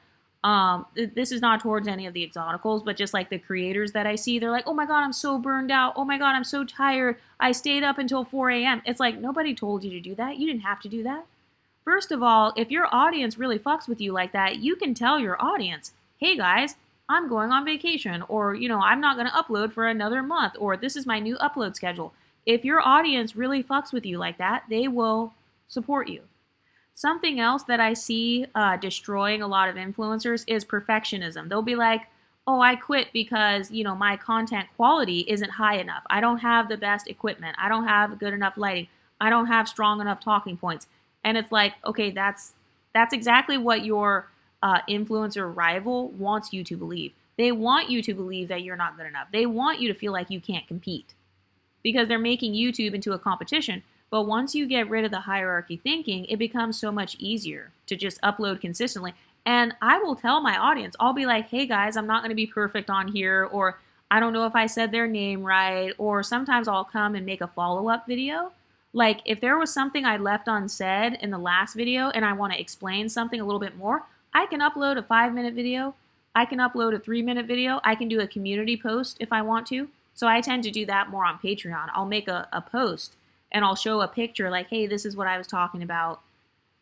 Speaker 1: This is not towards any of the Exoticals, but just like the creators that I see, they're like, oh my God, I'm so burned out. Oh my God, I'm so tired. I stayed up until 4 a.m. It's like, nobody told you to do that. You didn't have to do that. First of all, if your audience really fucks with you like that, you can tell your audience, hey guys, I'm going on vacation, or, I'm not going to upload for another month, or this is my new upload schedule. If your audience really fucks with you like that, they will support you. Something else that I see destroying a lot of influencers is perfectionism. They'll be like, oh, I quit because, my content quality isn't high enough. I don't have the best equipment. I don't have good enough lighting. I don't have strong enough talking points. And it's like, okay, that's exactly what your influencer rival wants you to believe. They want you to believe that you're not good enough. They want you to feel like you can't compete because they're making YouTube into a competition. But once you get rid of the hierarchy thinking, it becomes so much easier to just upload consistently. And I will tell my audience, I'll be like, hey guys, I'm not going to be perfect on here, or I don't know if I said their name right, or sometimes I'll come and make a follow-up video. Like if there was something I left unsaid in the last video and I want to explain something a little bit more, I can upload a 5-minute video. I can upload a 3-minute video. I can do a community post if I want to. So I tend to do that more on Patreon. I'll make a post and I'll show a picture like, hey, this is what I was talking about.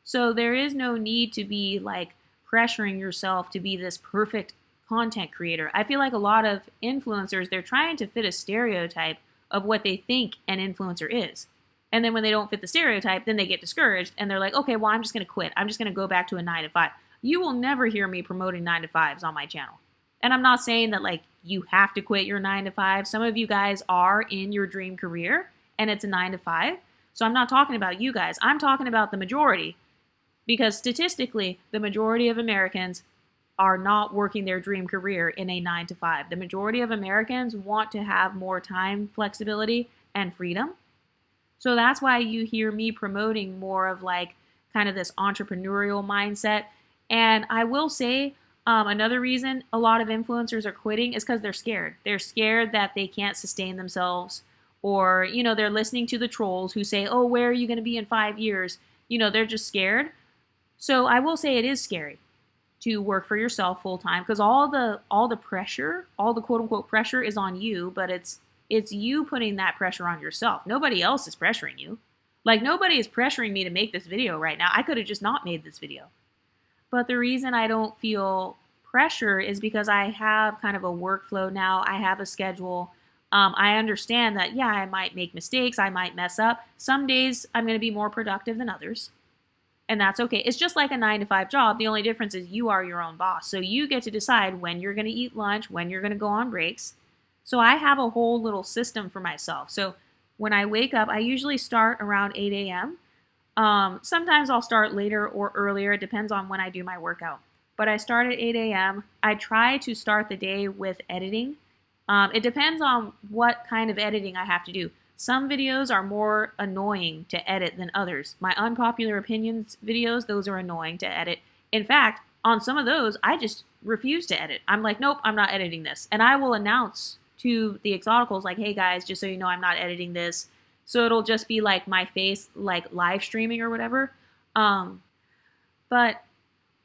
Speaker 1: So there is no need to be like pressuring yourself to be this perfect content creator. I feel like a lot of influencers, they're trying to fit a stereotype of what they think an influencer is. And then when they don't fit the stereotype, then they get discouraged and they're like, okay, well, I'm just going to quit. I'm just going to go back to a 9-to-5. You will never hear me promoting 9-to-5s on my channel. And I'm not saying that like you have to quit your 9-to-5. Some of you guys are in your dream career and it's a 9-to-5. So I'm not talking about you guys. I'm talking about the majority. Because statistically, the majority of Americans are not working their dream career in a 9 to 5. The majority of Americans want to have more time flexibility and freedom. So that's why you hear me promoting more of like kind of this entrepreneurial mindset. And I will say, another reason a lot of influencers are quitting is because they're scared. They're scared that they can't sustain themselves, or, they're listening to the trolls who say, oh, where are you going to be in 5 years? They're just scared. So I will say it is scary to work for yourself full time, because all the pressure, all the quote unquote pressure is on you, but it's you putting that pressure on yourself. Nobody else is pressuring you. Like, nobody is pressuring me to make this video right now. I could have just not made this video. But the reason I don't feel pressure is because I have kind of a workflow now. I have a schedule. I understand that, yeah, I might make mistakes. I might mess up. Some days I'm going to be more productive than others. And that's okay. It's just like a 9 to 5 job. The only difference is you are your own boss. So you get to decide when you're going to eat lunch, when you're going to go on breaks. So I have a whole little system for myself. So when I wake up, I usually start around 8 a.m. Sometimes I'll start later or earlier. It depends on when I do my workout. But I start at 8 a.m. I try to start the day with editing. It depends on what kind of editing I have to do. Some videos are more annoying to edit than others. My unpopular opinions videos, those are annoying to edit. In fact, on some of those, I just refuse to edit. I'm like, nope, I'm not editing this. And I will announce to the Exoticals, like, hey guys, just so you know, I'm not editing this. So it'll just be like my face, like live streaming or whatever. But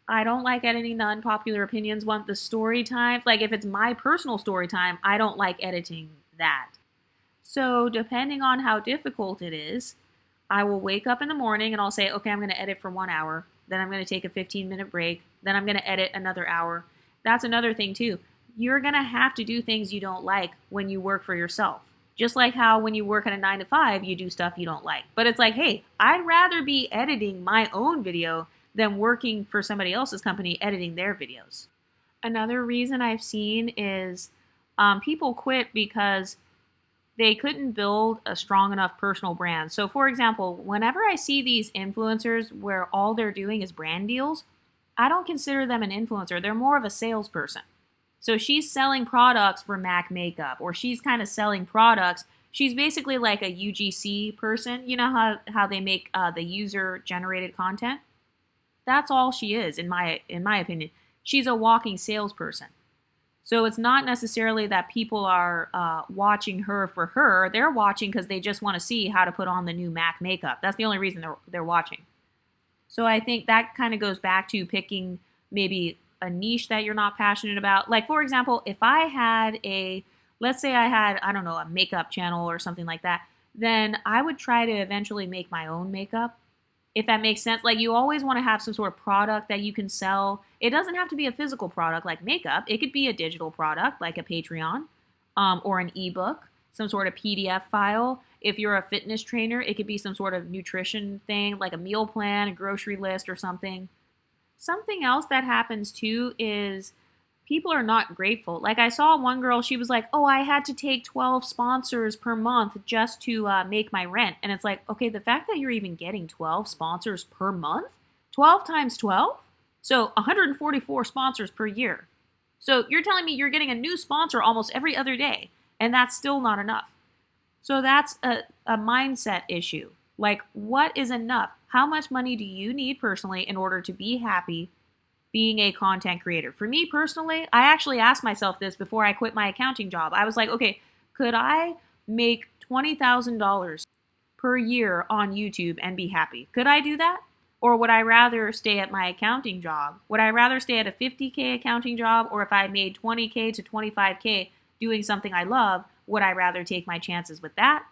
Speaker 1: I don't like editing the unpopular opinions one. The story time, like if it's my personal story time, I don't like editing that. So depending on how difficult it is, I will wake up in the morning and I'll say, okay, I'm going to edit for 1 hour. Then I'm going to take a 15-minute break. Then I'm going to edit another hour. That's another thing too. You're going to have to do things you don't like when you work for yourself. Just like how when you work at a 9 to 5, you do stuff you don't like. But it's like, hey, I'd rather be editing my own video than working for somebody else's company editing their videos. Another reason I've seen is people quit because they couldn't build a strong enough personal brand. So for example, whenever I see these influencers where all they're doing is brand deals, I don't consider them an influencer. They're more of a salesperson. So she's selling products for MAC makeup, or she's kind of selling products. She's basically like a UGC person. You know how they make the user generated content? That's all she is, in my opinion. She's a walking salesperson. So it's not necessarily that people are watching her for her. They're watching because they just want to see how to put on the new MAC makeup. That's the only reason they're watching. So I think that kind of goes back to picking maybe a niche that you're not passionate about. Like, for example, if I had let's say I had, I don't know, a makeup channel or something like that, then I would try to eventually make my own makeup. If that makes sense. Like, you always want to have some sort of product that you can sell. It doesn't have to be a physical product like makeup. It could be a digital product like a Patreon or an ebook, some sort of PDF file. If you're a fitness trainer, it could be some sort of nutrition thing like a meal plan, a grocery list or something. Something else that happens too is people are not grateful. Like, I saw one girl, she was like, oh, I had to take 12 sponsors per month just to make my rent. And it's like, okay, the fact that you're even getting 12 sponsors per month, 12 times 12? So 144 sponsors per year. So you're telling me you're getting a new sponsor almost every other day, and that's still not enough. So that's a mindset issue. Like, what is enough? How much money do you need personally in order to be happy being a content creator? For me personally, I actually asked myself this before I quit my accounting job. I was like, okay, could I make $20,000 per year on YouTube and be happy? Could I do that? Or would I rather stay at my accounting job? Would I rather stay at a $50K accounting job? Or if I made $20K to $25K doing something I love, would I rather take my chances with that?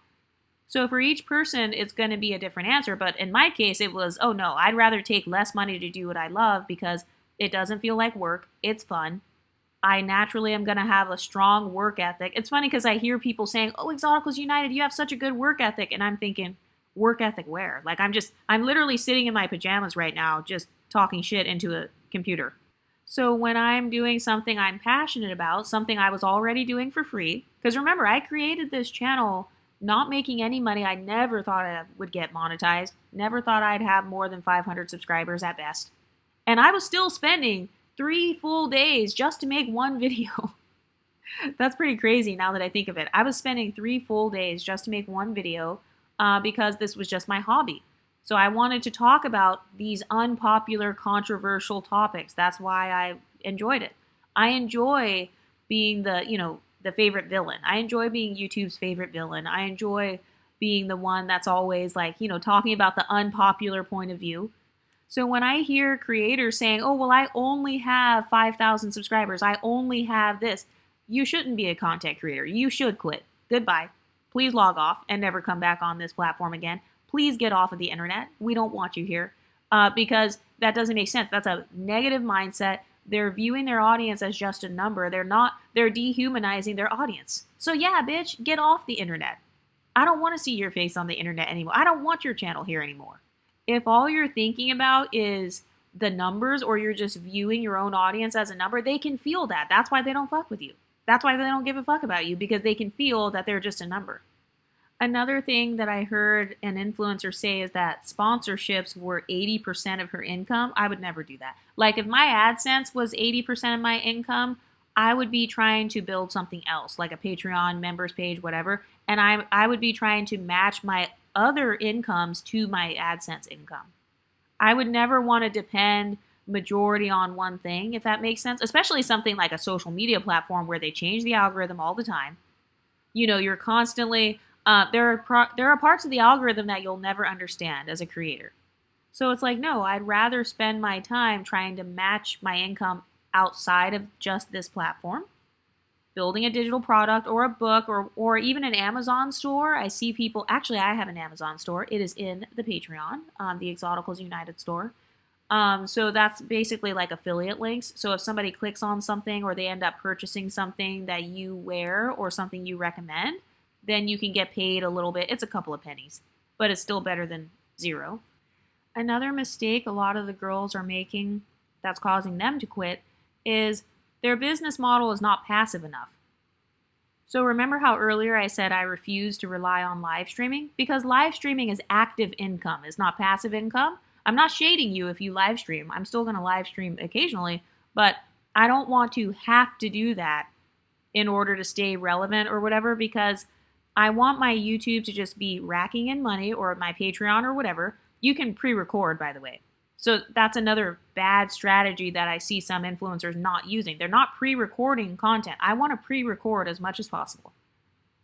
Speaker 1: So for each person, it's going to be a different answer. But in my case, it was, oh no, I'd rather take less money to do what I love because it doesn't feel like work. It's fun. I naturally am going to have a strong work ethic. It's funny because I hear people saying, oh, Exoticals United, you have such a good work ethic. And I'm thinking, work ethic where? Like, I'm literally sitting in my pajamas right now, just talking shit into a computer. So when I'm doing something I'm passionate about, something I was already doing for free, because remember, I created this channel not making any money. I never thought I would get monetized. Never thought I'd have more than 500 subscribers at best. And I was still spending 3 full days just to make one video. That's pretty crazy now that I think of it. I was spending 3 full days just to make one video because this was just my hobby. So I wanted to talk about these unpopular, controversial topics. That's why I enjoyed it. I enjoy being the favorite villain. I enjoy being YouTube's favorite villain. I enjoy being the one that's always like, talking about the unpopular point of view. So when I hear creators saying, oh, well, I only have 5,000 subscribers, I only have this, you shouldn't be a content creator. You should quit. Goodbye. Please log off and never come back on this platform again. Please get off of the internet. We don't want you here because that doesn't make sense. That's a negative mindset. They're viewing their audience as just a number. They're dehumanizing their audience. So yeah, bitch, get off the internet. I don't want to see your face on the internet anymore. I don't want your channel here anymore. If all you're thinking about is the numbers or you're just viewing your own audience as a number, they can feel that. That's why they don't fuck with you. That's why they don't give a fuck about you, because they can feel that they're just a number. Another thing that I heard an influencer say is that sponsorships were 80% of her income. I would never do that. Like if my AdSense was 80% of my income, I would be trying to build something else, like a Patreon members page, whatever. And I would be trying to match my other incomes to my AdSense income. I would never want to depend majority on one thing, if that makes sense, especially something like a social media platform where they change the algorithm all the time. You're constantly, there are parts of the algorithm that you'll never understand as a creator. So it's like, no, I'd rather spend my time trying to match my income outside of just this platform, building a digital product or a book or even an Amazon store. I see people, actually I have an Amazon store. It is in the Patreon, the Exoticals United store. So that's basically like affiliate links. So if somebody clicks on something or they end up purchasing something that you wear or something you recommend, then you can get paid a little bit. It's a couple of pennies, but it's still better than zero. Another mistake a lot of the girls are making that's causing them to quit is their business model is not passive enough. So remember how earlier I said I refuse to rely on live streaming? Because live streaming is active income, it's not passive income. I'm not shading you if you live stream. I'm still going to live stream occasionally, but I don't want to have to do that in order to stay relevant or whatever, because I want my YouTube to just be racking in money, or my Patreon or whatever. You can pre-record, by the way. So that's another bad strategy that I see some influencers not using. They're not pre-recording content. I want to pre-record as much as possible.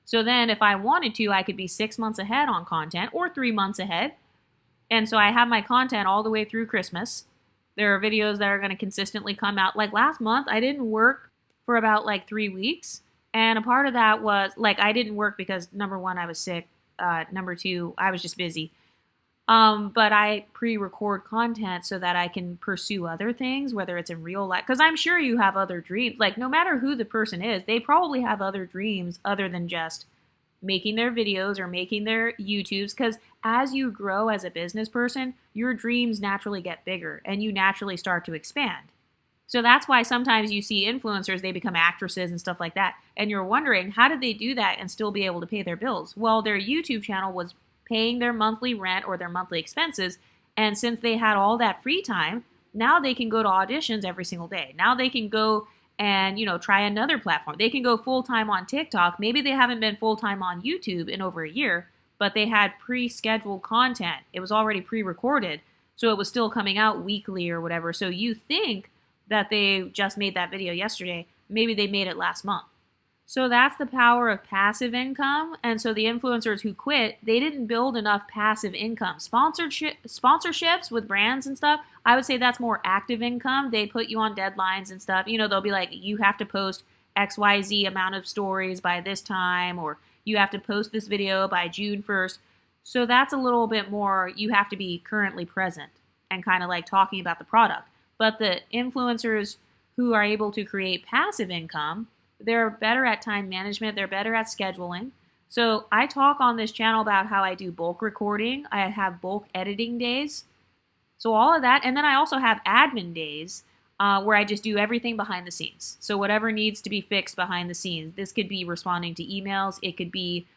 Speaker 1: So then if I wanted to, I could be 6 months ahead on content or 3 months ahead. And so I have my content all the way through Christmas. There are videos that are going to consistently come out. Like last month, I didn't work for about like 3 weeks. And a part of that was like, I didn't work because number one, I was sick. Number two, I was just busy. But I pre-record content so that I can pursue other things, whether it's in real life. Because I'm sure you have other dreams. Like no matter who the person is, they probably have other dreams other than just making their videos or making their YouTubes, because as you grow as a business person, your dreams naturally get bigger and you naturally start to expand. So that's why sometimes you see influencers, they become actresses and stuff like that. And you're wondering, how did they do that and still be able to pay their bills? Well, their YouTube channel was paying their monthly rent or their monthly expenses. And since they had all that free time, now they can go to auditions every single day. Now they can go and, try another platform. They can go full-time on TikTok. Maybe they haven't been full-time on YouTube in over a year, but they had pre-scheduled content. It was already pre-recorded, so it was still coming out weekly or whatever. So you think that they just made that video yesterday. Maybe they made it last month. So that's the power of passive income. And so the influencers who quit, they didn't build enough passive income. Sponsorships with brands and stuff, I would say that's more active income. They put you on deadlines and stuff. They'll be like, you have to post XYZ amount of stories by this time, or you have to post this video by June 1st. So that's a little bit more, you have to be currently present and kind of like talking about the product. But the influencers who are able to create passive income, they're better at time management. They're better at scheduling. So I talk on this channel about how I do bulk recording. I have bulk editing days. So all of that. And then I also have admin days where I just do everything behind the scenes. So whatever needs to be fixed behind the scenes. This could be responding to emails. It could be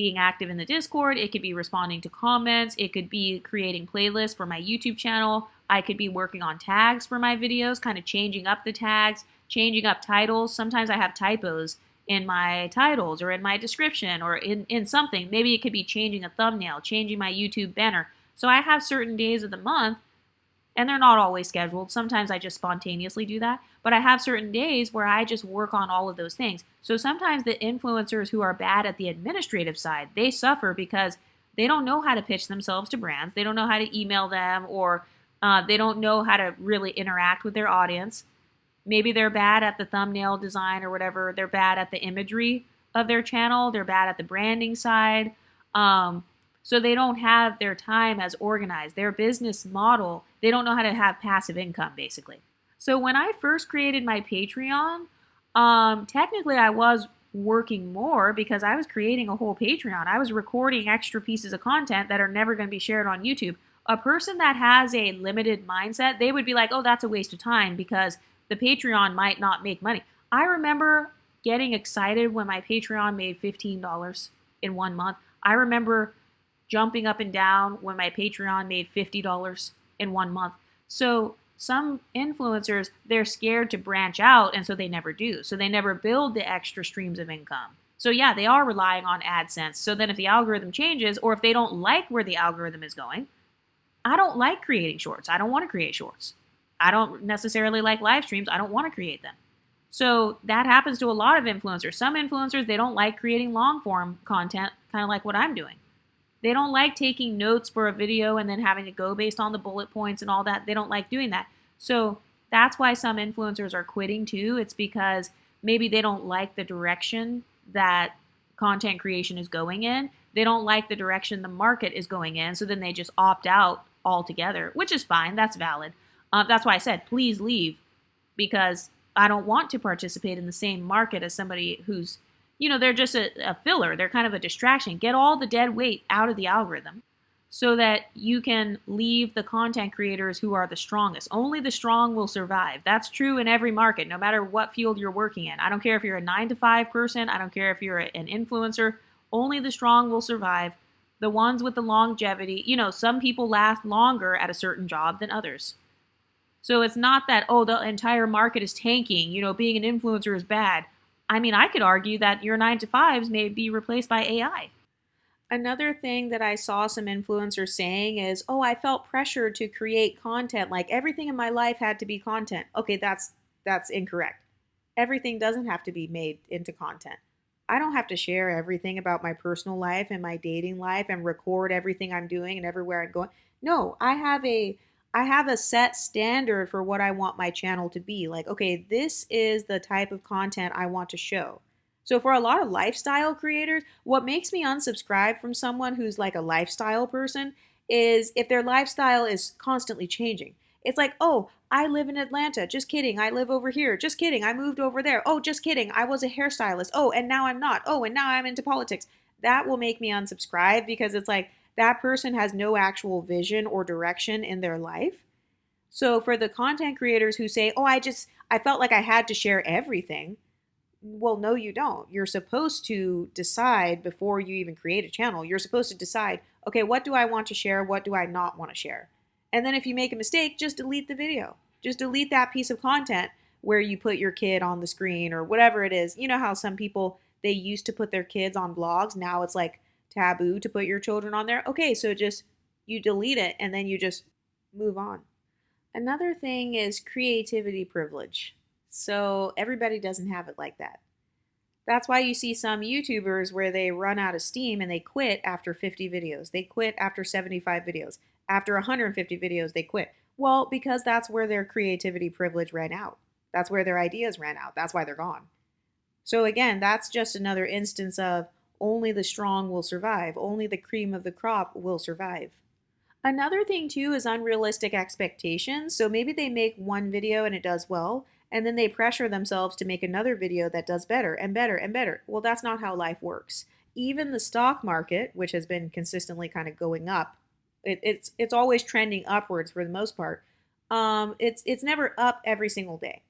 Speaker 1: being active in the Discord, it could be responding to comments, it could be creating playlists for my YouTube channel, I could be working on tags for my videos, kind of changing up the tags, changing up titles. Sometimes I have typos in my titles or in my description or in something. Maybe it could be changing a thumbnail, changing my YouTube banner. So I have certain days of the month, and they're not always scheduled. Sometimes I just spontaneously do that. But I have certain days where I just work on all of those things. So sometimes the influencers who are bad at the administrative side, they suffer because they don't know how to pitch themselves to brands. They don't know how to email them, or they don't know how to really interact with their audience. Maybe they're bad at the thumbnail design or whatever. They're bad at the imagery of their channel. They're bad at the branding side. So they don't have their time as organized. Their business model, they don't know how to have passive income, basically. So when I first created my Patreon, technically I was working more because I was creating a whole Patreon. I was recording extra pieces of content that are never going to be shared on YouTube. A person that has a limited mindset, they would be like, oh, that's a waste of time because the Patreon might not make money. I remember getting excited when my Patreon made $15 in 1 month. I remember jumping up and down when my Patreon made $50 in 1 month. So some influencers, they're scared to branch out, and so they never do. So they never build the extra streams of income. So yeah, they are relying on AdSense. So then if the algorithm changes, or if they don't like where the algorithm is going, I don't like creating shorts. I don't want to create shorts. I don't necessarily like live streams. I don't want to create them. So that happens to a lot of influencers. Some influencers, they don't like creating long form content, kind of like what I'm doing. They don't like taking notes for a video and then having to go based on the bullet points and all that. They don't like doing that. So that's why some influencers are quitting too. It's because maybe they don't like the direction that content creation is going in. They don't like the direction the market is going in. So then they just opt out altogether, which is fine. That's valid. That's why I said, please leave, because I don't want to participate in the same market as somebody who's, they're just a filler. They're kind of a distraction. Get all the dead weight out of the algorithm so that you can leave the content creators who are the strongest. Only the strong will survive. That's true in every market, no matter what field you're working in. I don't care if you're a 9-to-5 person. I don't care if you're an influencer. Only the strong will survive. The ones with the longevity, some people last longer at a certain job than others. So it's not that, oh, the entire market is tanking, being an influencer is bad. I mean, I could argue that your 9-to-5s may be replaced by AI. Another thing that I saw some influencers saying is, oh, I felt pressure to create content. Like everything in my life had to be content. Okay, that's incorrect. Everything doesn't have to be made into content. I don't have to share everything about my personal life and my dating life and record everything I'm doing and everywhere I'm going. No, I have a set standard for what I want my channel to be. Like, okay, this is the type of content I want to show. So for a lot of lifestyle creators, what makes me unsubscribe from someone who's like a lifestyle person is if their lifestyle is constantly changing. It's like, oh, I live in Atlanta. Just kidding. I live over here. Just kidding. I moved over there. Oh, just kidding. I was a hairstylist. Oh, and now I'm not. Oh, and now I'm into politics. That will make me unsubscribe because it's like that person has no actual vision or direction in their life. So for the content creators who say, oh, I felt like I had to share everything. Well, no, you don't. You're supposed to decide before you even create a channel. You're supposed to decide, okay, what do I want to share? What do I not want to share? And then if you make a mistake, just delete the video. Just delete that piece of content where you put your kid on the screen or whatever it is. You know how some people, they used to put their kids on vlogs. Now it's like taboo to put your children on there. Okay, so just you delete it and then you just move on. Another thing is creativity privilege. So everybody doesn't have it like that. That's why you see some YouTubers where they run out of steam and they quit after 50 videos. They quit after 75 videos. After 150 videos, they quit. Well, because that's where their creativity privilege ran out. That's where their ideas ran out. That's why they're gone. So again, that's just another instance of only the strong will survive. Only the cream of the crop will survive. Another thing too is unrealistic expectations. So maybe they make one video and it does well, and then they pressure themselves to make another video that does better and better and better. Well, that's not how life works. Even the stock market, which has been consistently kind of going up, it's always trending upwards for the most part. It's never up every single day.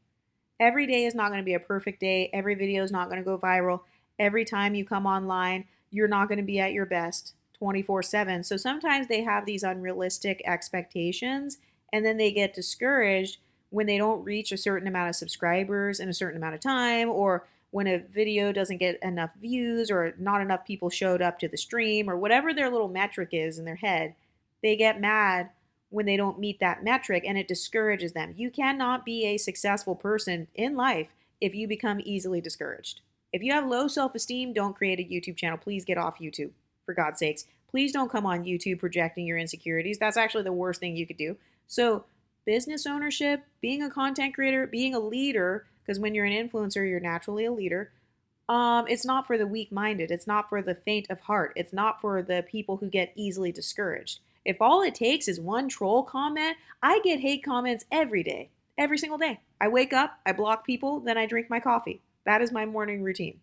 Speaker 1: Every day is not going to be a perfect day. Every video is not going to go viral. Every time you come online,
Speaker 2: you're not going to be at your best 24/7. So sometimes they have these unrealistic expectations and then they get discouraged when they don't reach a certain amount of subscribers in a certain amount of time, or when a video doesn't get enough views or not enough people showed up to the stream or whatever their little metric is in their head. They get mad when they don't meet that metric and it discourages them. You cannot be a successful person in life if you become easily discouraged. If you have low self-esteem, don't create a YouTube channel. Please get off YouTube, for God's sakes. Please don't come on YouTube projecting your insecurities. That's actually the worst thing you could do. So business ownership, being a content creator, being a leader, because when you're an influencer, you're naturally a leader. It's not for the weak-minded. It's not for the faint of heart. It's not for the people who get easily discouraged. If all it takes is one troll comment, I get hate comments every day, every single day. I wake up, I block people, then I drink my coffee. That is my morning routine.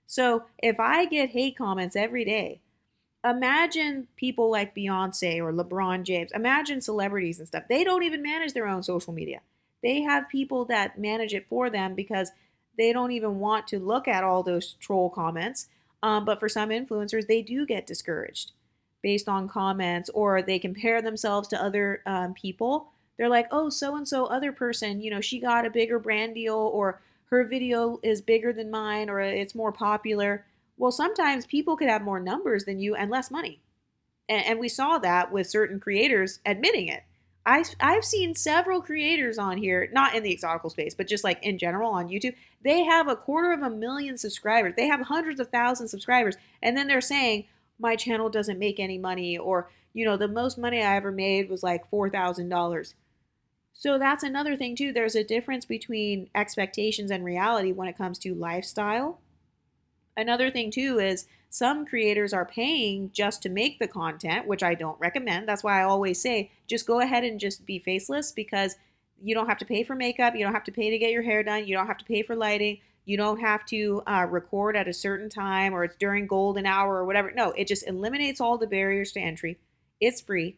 Speaker 2: So if I get hate comments every day, imagine people like Beyonce or LeBron James. Imagine celebrities and stuff. They don't even manage their own social media. They have people that manage it for them because they don't even want to look at all those troll comments. But for some influencers, they do get discouraged based on comments, or they compare themselves to other people. They're like, oh, so and so other person, she got a bigger brand deal, or her video is bigger than mine, or it's more popular. Well, sometimes people could have more numbers than you and less money. And we saw that with certain creators admitting it. I've seen several creators on here, not in the exotical space, but just like in general on YouTube. They have 250,000 subscribers. They have hundreds of thousands of subscribers. And then they're saying, my channel doesn't make any money, or, the most money I ever made was like $4,000. So that's another thing too. There's a difference between expectations and reality when it comes to lifestyle. Another thing too is some creators are paying just to make the content, which I don't recommend. That's why I always say just go ahead and just be faceless, because you don't have to pay for makeup. You don't have to pay to get your hair done. You don't have to pay for lighting. You don't have to record at a certain time, or it's during golden hour or whatever. No, it just eliminates all the barriers to entry. It's free.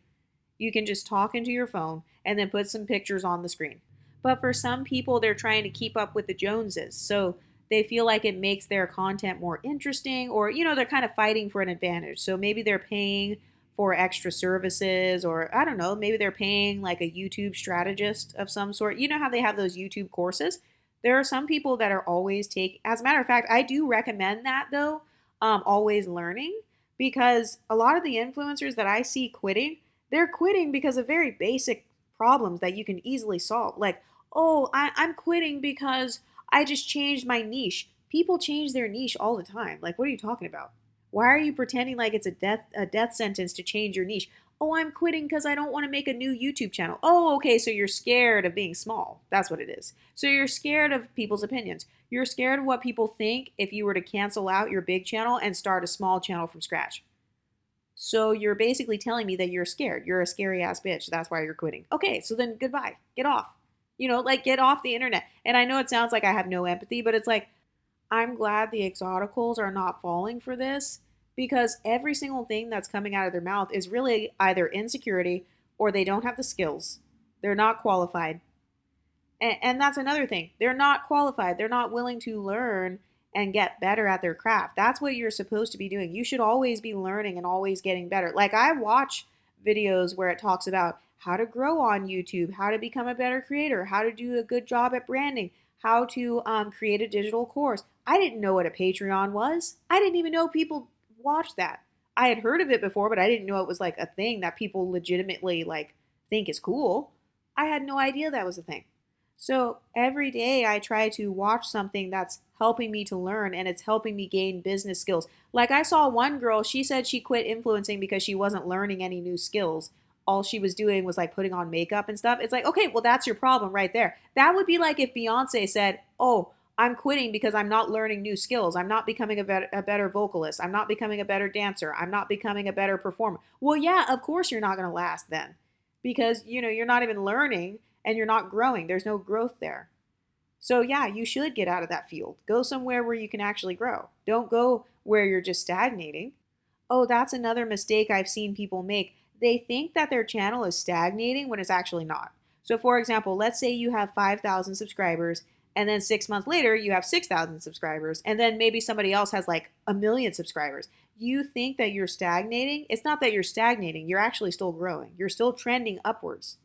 Speaker 2: You can just talk into your phone and then put some pictures on the screen. But for some people, they're trying to keep up with the Joneses. So they feel like it makes their content more interesting, or, they're kind of fighting for an advantage. So maybe they're paying for extra services, or I don't know, maybe they're paying like a YouTube strategist of some sort. You know how they have those YouTube courses? There are some people that are always as a matter of fact, I do recommend that though, always learning, because a lot of the influencers that I see quitting, they're quitting because of very basic problems that you can easily solve. Like, oh, I'm quitting because I just changed my niche. People change their niche all the time. Like, what are you talking about? Why are you pretending like it's a death sentence to change your niche? Oh, I'm quitting because I don't want to make a new YouTube channel. Oh, okay, so you're scared of being small. That's what it is. So you're scared of people's opinions. You're scared of what people think if you were to cancel out your big channel and start a small channel from scratch. So you're basically telling me that you're scared. You're a scary ass bitch. That's why you're quitting. Okay, so then goodbye. Get off. Get off the internet. And I know it sounds like I have no empathy, but it's like, I'm glad the exoticals are not falling for this, because every single thing that's coming out of their mouth is really either insecurity or they don't have the skills. They're not qualified. And that's another thing. They're not qualified. They're not willing to learn and get better at their craft. That's what you're supposed to be doing. You should always be learning and always getting better. Like, I watch videos where it talks about how to grow on YouTube, how to become a better creator, how to do a good job at branding, how to create a digital course. I didn't know what a Patreon was. I didn't even know people watched that. I had heard of it before, but I didn't know it was like a thing that people legitimately like think is cool. I had no idea that was a thing. So every day I try to watch something that's helping me to learn, and it's helping me gain business skills. Like, I saw one girl, she said she quit influencing because she wasn't learning any new skills. All she was doing was like putting on makeup and stuff. It's like, okay, well, that's your problem right there. That would be like if Beyonce said, oh, I'm quitting because I'm not learning new skills. I'm not becoming a better vocalist. I'm not becoming a better dancer. I'm not becoming a better performer. Well, yeah, of course you're not going to last then, because, you're not even learning and you're not growing. There's no growth there. So yeah, you should get out of that field. Go somewhere where you can actually grow. Don't go where you're just stagnating. Oh, that's another mistake I've seen people make. They think that their channel is stagnating when it's actually not. So for example, let's say you have 5,000 subscribers, and then 6 months later you have 6,000 subscribers, and then maybe somebody else has like 1 million subscribers. you think that you're stagnating. It's not that you're stagnating, you're actually still growing. You're still trending upwards,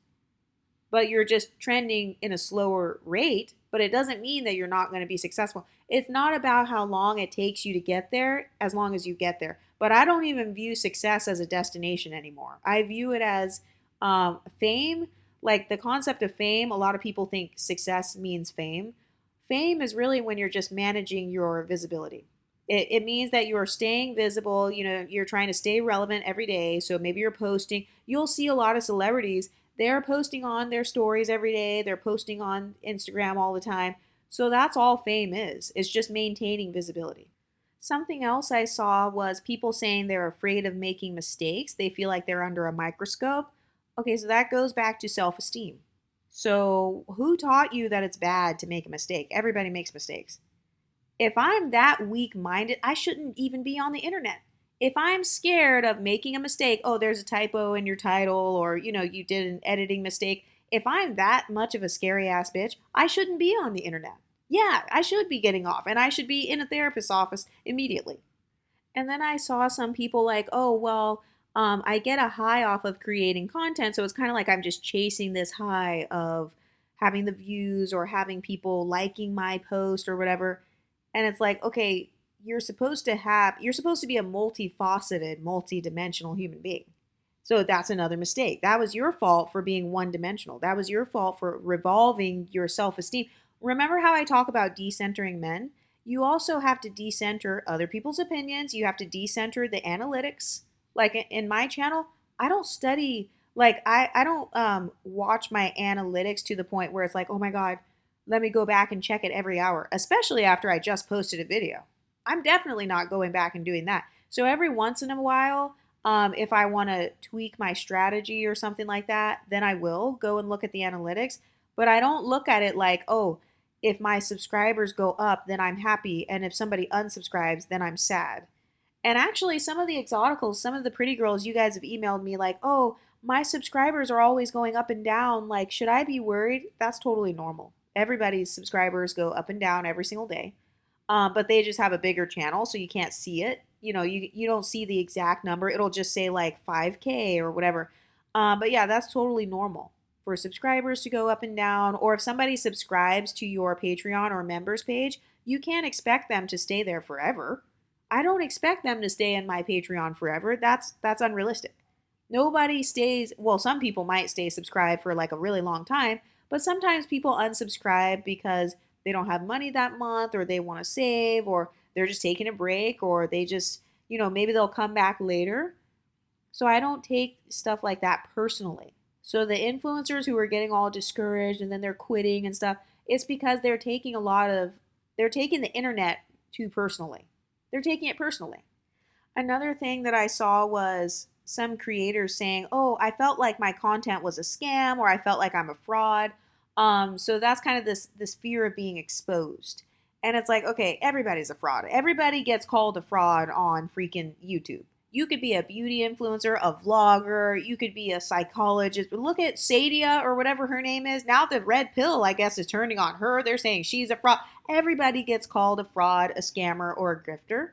Speaker 2: but you're just trending in a slower rate. But it doesn't mean that you're not going to be successful. It's not about how long it takes you to get there, as long as you get there. But I don't even view success as a destination anymore. I view it as fame. Like the concept of fame, a lot of people think success means fame. Fame is really when you're just managing your visibility. It means that you are staying visible. You know, you're trying to stay relevant every day. So maybe you're posting. You'll see a lot of celebrities, they're posting on their stories every day. They're posting on Instagram all the time. So that's all fame is. It's just maintaining visibility. Something else I saw was people saying they're afraid of making mistakes. They feel like they're under a microscope. Okay, so that goes back to self esteem. So, who taught you that it's bad to make a mistake? Everybody makes mistakes. If I'm that weak minded, I shouldn't even be on the internet. If I'm scared of making a mistake, oh, there's a typo in your title, or you did an editing mistake. If I'm that much of a scary ass bitch, I shouldn't be on the internet. Yeah, I should be getting off and I should be in a therapist's office immediately. And then I saw some people like, oh, well, I get a high off of creating content. So it's kind of like I'm just chasing this high of having the views or having people liking my post or whatever. And it's like, okay, you're supposed to be a multifaceted, multidimensional human being. So that's another mistake. That was your fault for being one dimensional. That was your fault for revolving your self esteem. Remember how I talk about decentering men? You also have to decenter other people's opinions. You have to decenter the analytics. Like in my channel, I don't study, like, I don't watch my analytics to the point where it's like, oh my God, let me go back and check it every hour, especially after I just posted a video. I'm definitely not going back and doing that. So every once in a while, if I want to tweak my strategy or something like that, then I will go and look at the analytics. But I don't look at it like, oh, if my subscribers go up, then I'm happy. And if somebody unsubscribes, then I'm sad. And actually, some of the exoticals, some of the pretty girls, you guys have emailed me like, oh, my subscribers are always going up and down. Like, should I be worried? That's totally normal. Everybody's subscribers go up and down every single day. But they just have a bigger channel, so you can't see it. You don't see the exact number. It'll just say like 5K or whatever. But yeah, that's totally normal for subscribers to go up and down. Or if somebody subscribes to your Patreon or members page, you can't expect them to stay there forever. I don't expect them to stay in my Patreon forever. That's unrealistic. Nobody stays, well, some people might stay subscribed for like a really long time, but sometimes people unsubscribe because they don't have money that month, or they want to save, or they're just taking a break, or they just, maybe they'll come back later. So I don't take stuff like that personally. So the influencers who are getting all discouraged and then they're quitting and stuff, it's because they're taking the internet too personally. They're taking it personally. Another thing that I saw was some creators saying, oh, I felt like my content was a scam, or I felt like I'm a fraud. So that's kind of this fear of being exposed. And it's like, okay, everybody's a fraud. Everybody gets called a fraud on freaking YouTube. You could be a beauty influencer, a vlogger, you could be a psychologist. But look at Sadia or whatever her name is. Now the red pill, I guess, is turning on her. They're saying she's a fraud. Everybody gets called a fraud, a scammer, or a grifter.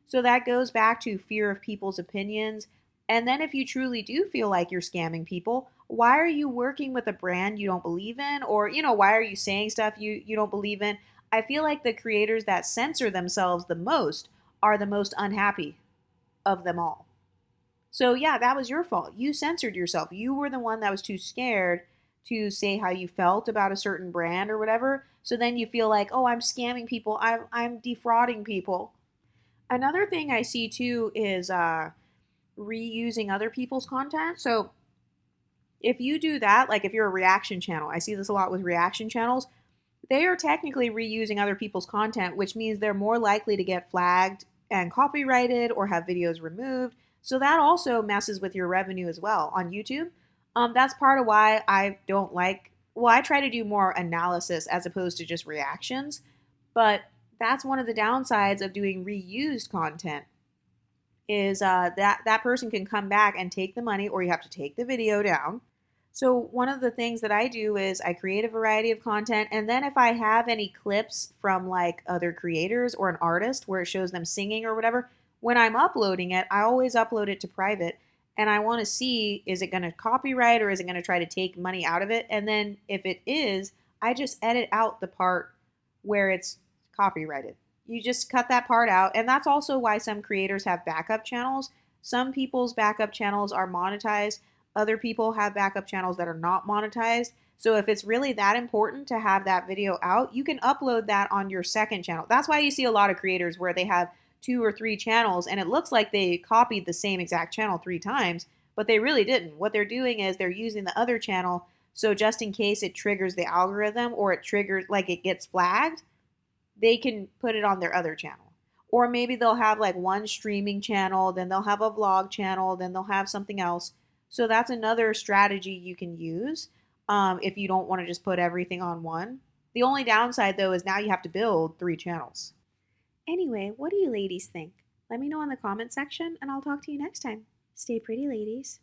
Speaker 2: So that goes back to fear of people's opinions. And then if you truly do feel like you're scamming people, why are you working with a brand you don't believe in? Or, why are you saying stuff you don't believe in? I feel like the creators that censor themselves the most are the most unhappy of them all. So yeah, that was your fault. You censored yourself. You were the one that was too scared to say how you felt about a certain brand or whatever. So then you feel like, oh, I'm scamming people. I'm defrauding people. Another thing I see too is reusing other people's content. So if you do that, like if you're a reaction channel, I see this a lot with reaction channels, they are technically reusing other people's content, which means they're more likely to get flagged and copyrighted or have videos removed. So that also messes with your revenue as well on YouTube. That's part of why I don't like, well, I try to do more analysis as opposed to just reactions, but that's one of the downsides of doing reused content is that person can come back and take the money, or you have to take the video down. So one of the things that I do is I create a variety of content, and then if I have any clips from like other creators or an artist where it shows them singing or whatever, when I'm uploading it, I always upload it to private, and I want to see, is it going to copyright or is it going to try to take money out of it? And then if it is, I just edit out the part where it's copyrighted. You just cut that part out. And that's also why some creators have backup channels. Some people's backup channels are monetized. Other people have backup channels that are not monetized. So if it's really that important to have that video out, you can upload that on your second channel. That's why you see a lot of creators where they have 2 or 3 channels and it looks like they copied the same exact channel 3 times, but they really didn't. What they're doing is they're using the other channel, so just in case it triggers the algorithm or it triggers, like it gets flagged, they can put it on their other channel. Or maybe they'll have like one streaming channel, then they'll have a vlog channel, then they'll have something else. So that's another strategy you can use if you don't want to just put everything on one. The only downside though is now you have to build 3 channels. Anyway, what do you ladies think? Let me know in the comment section and I'll talk to you next time. Stay pretty, ladies.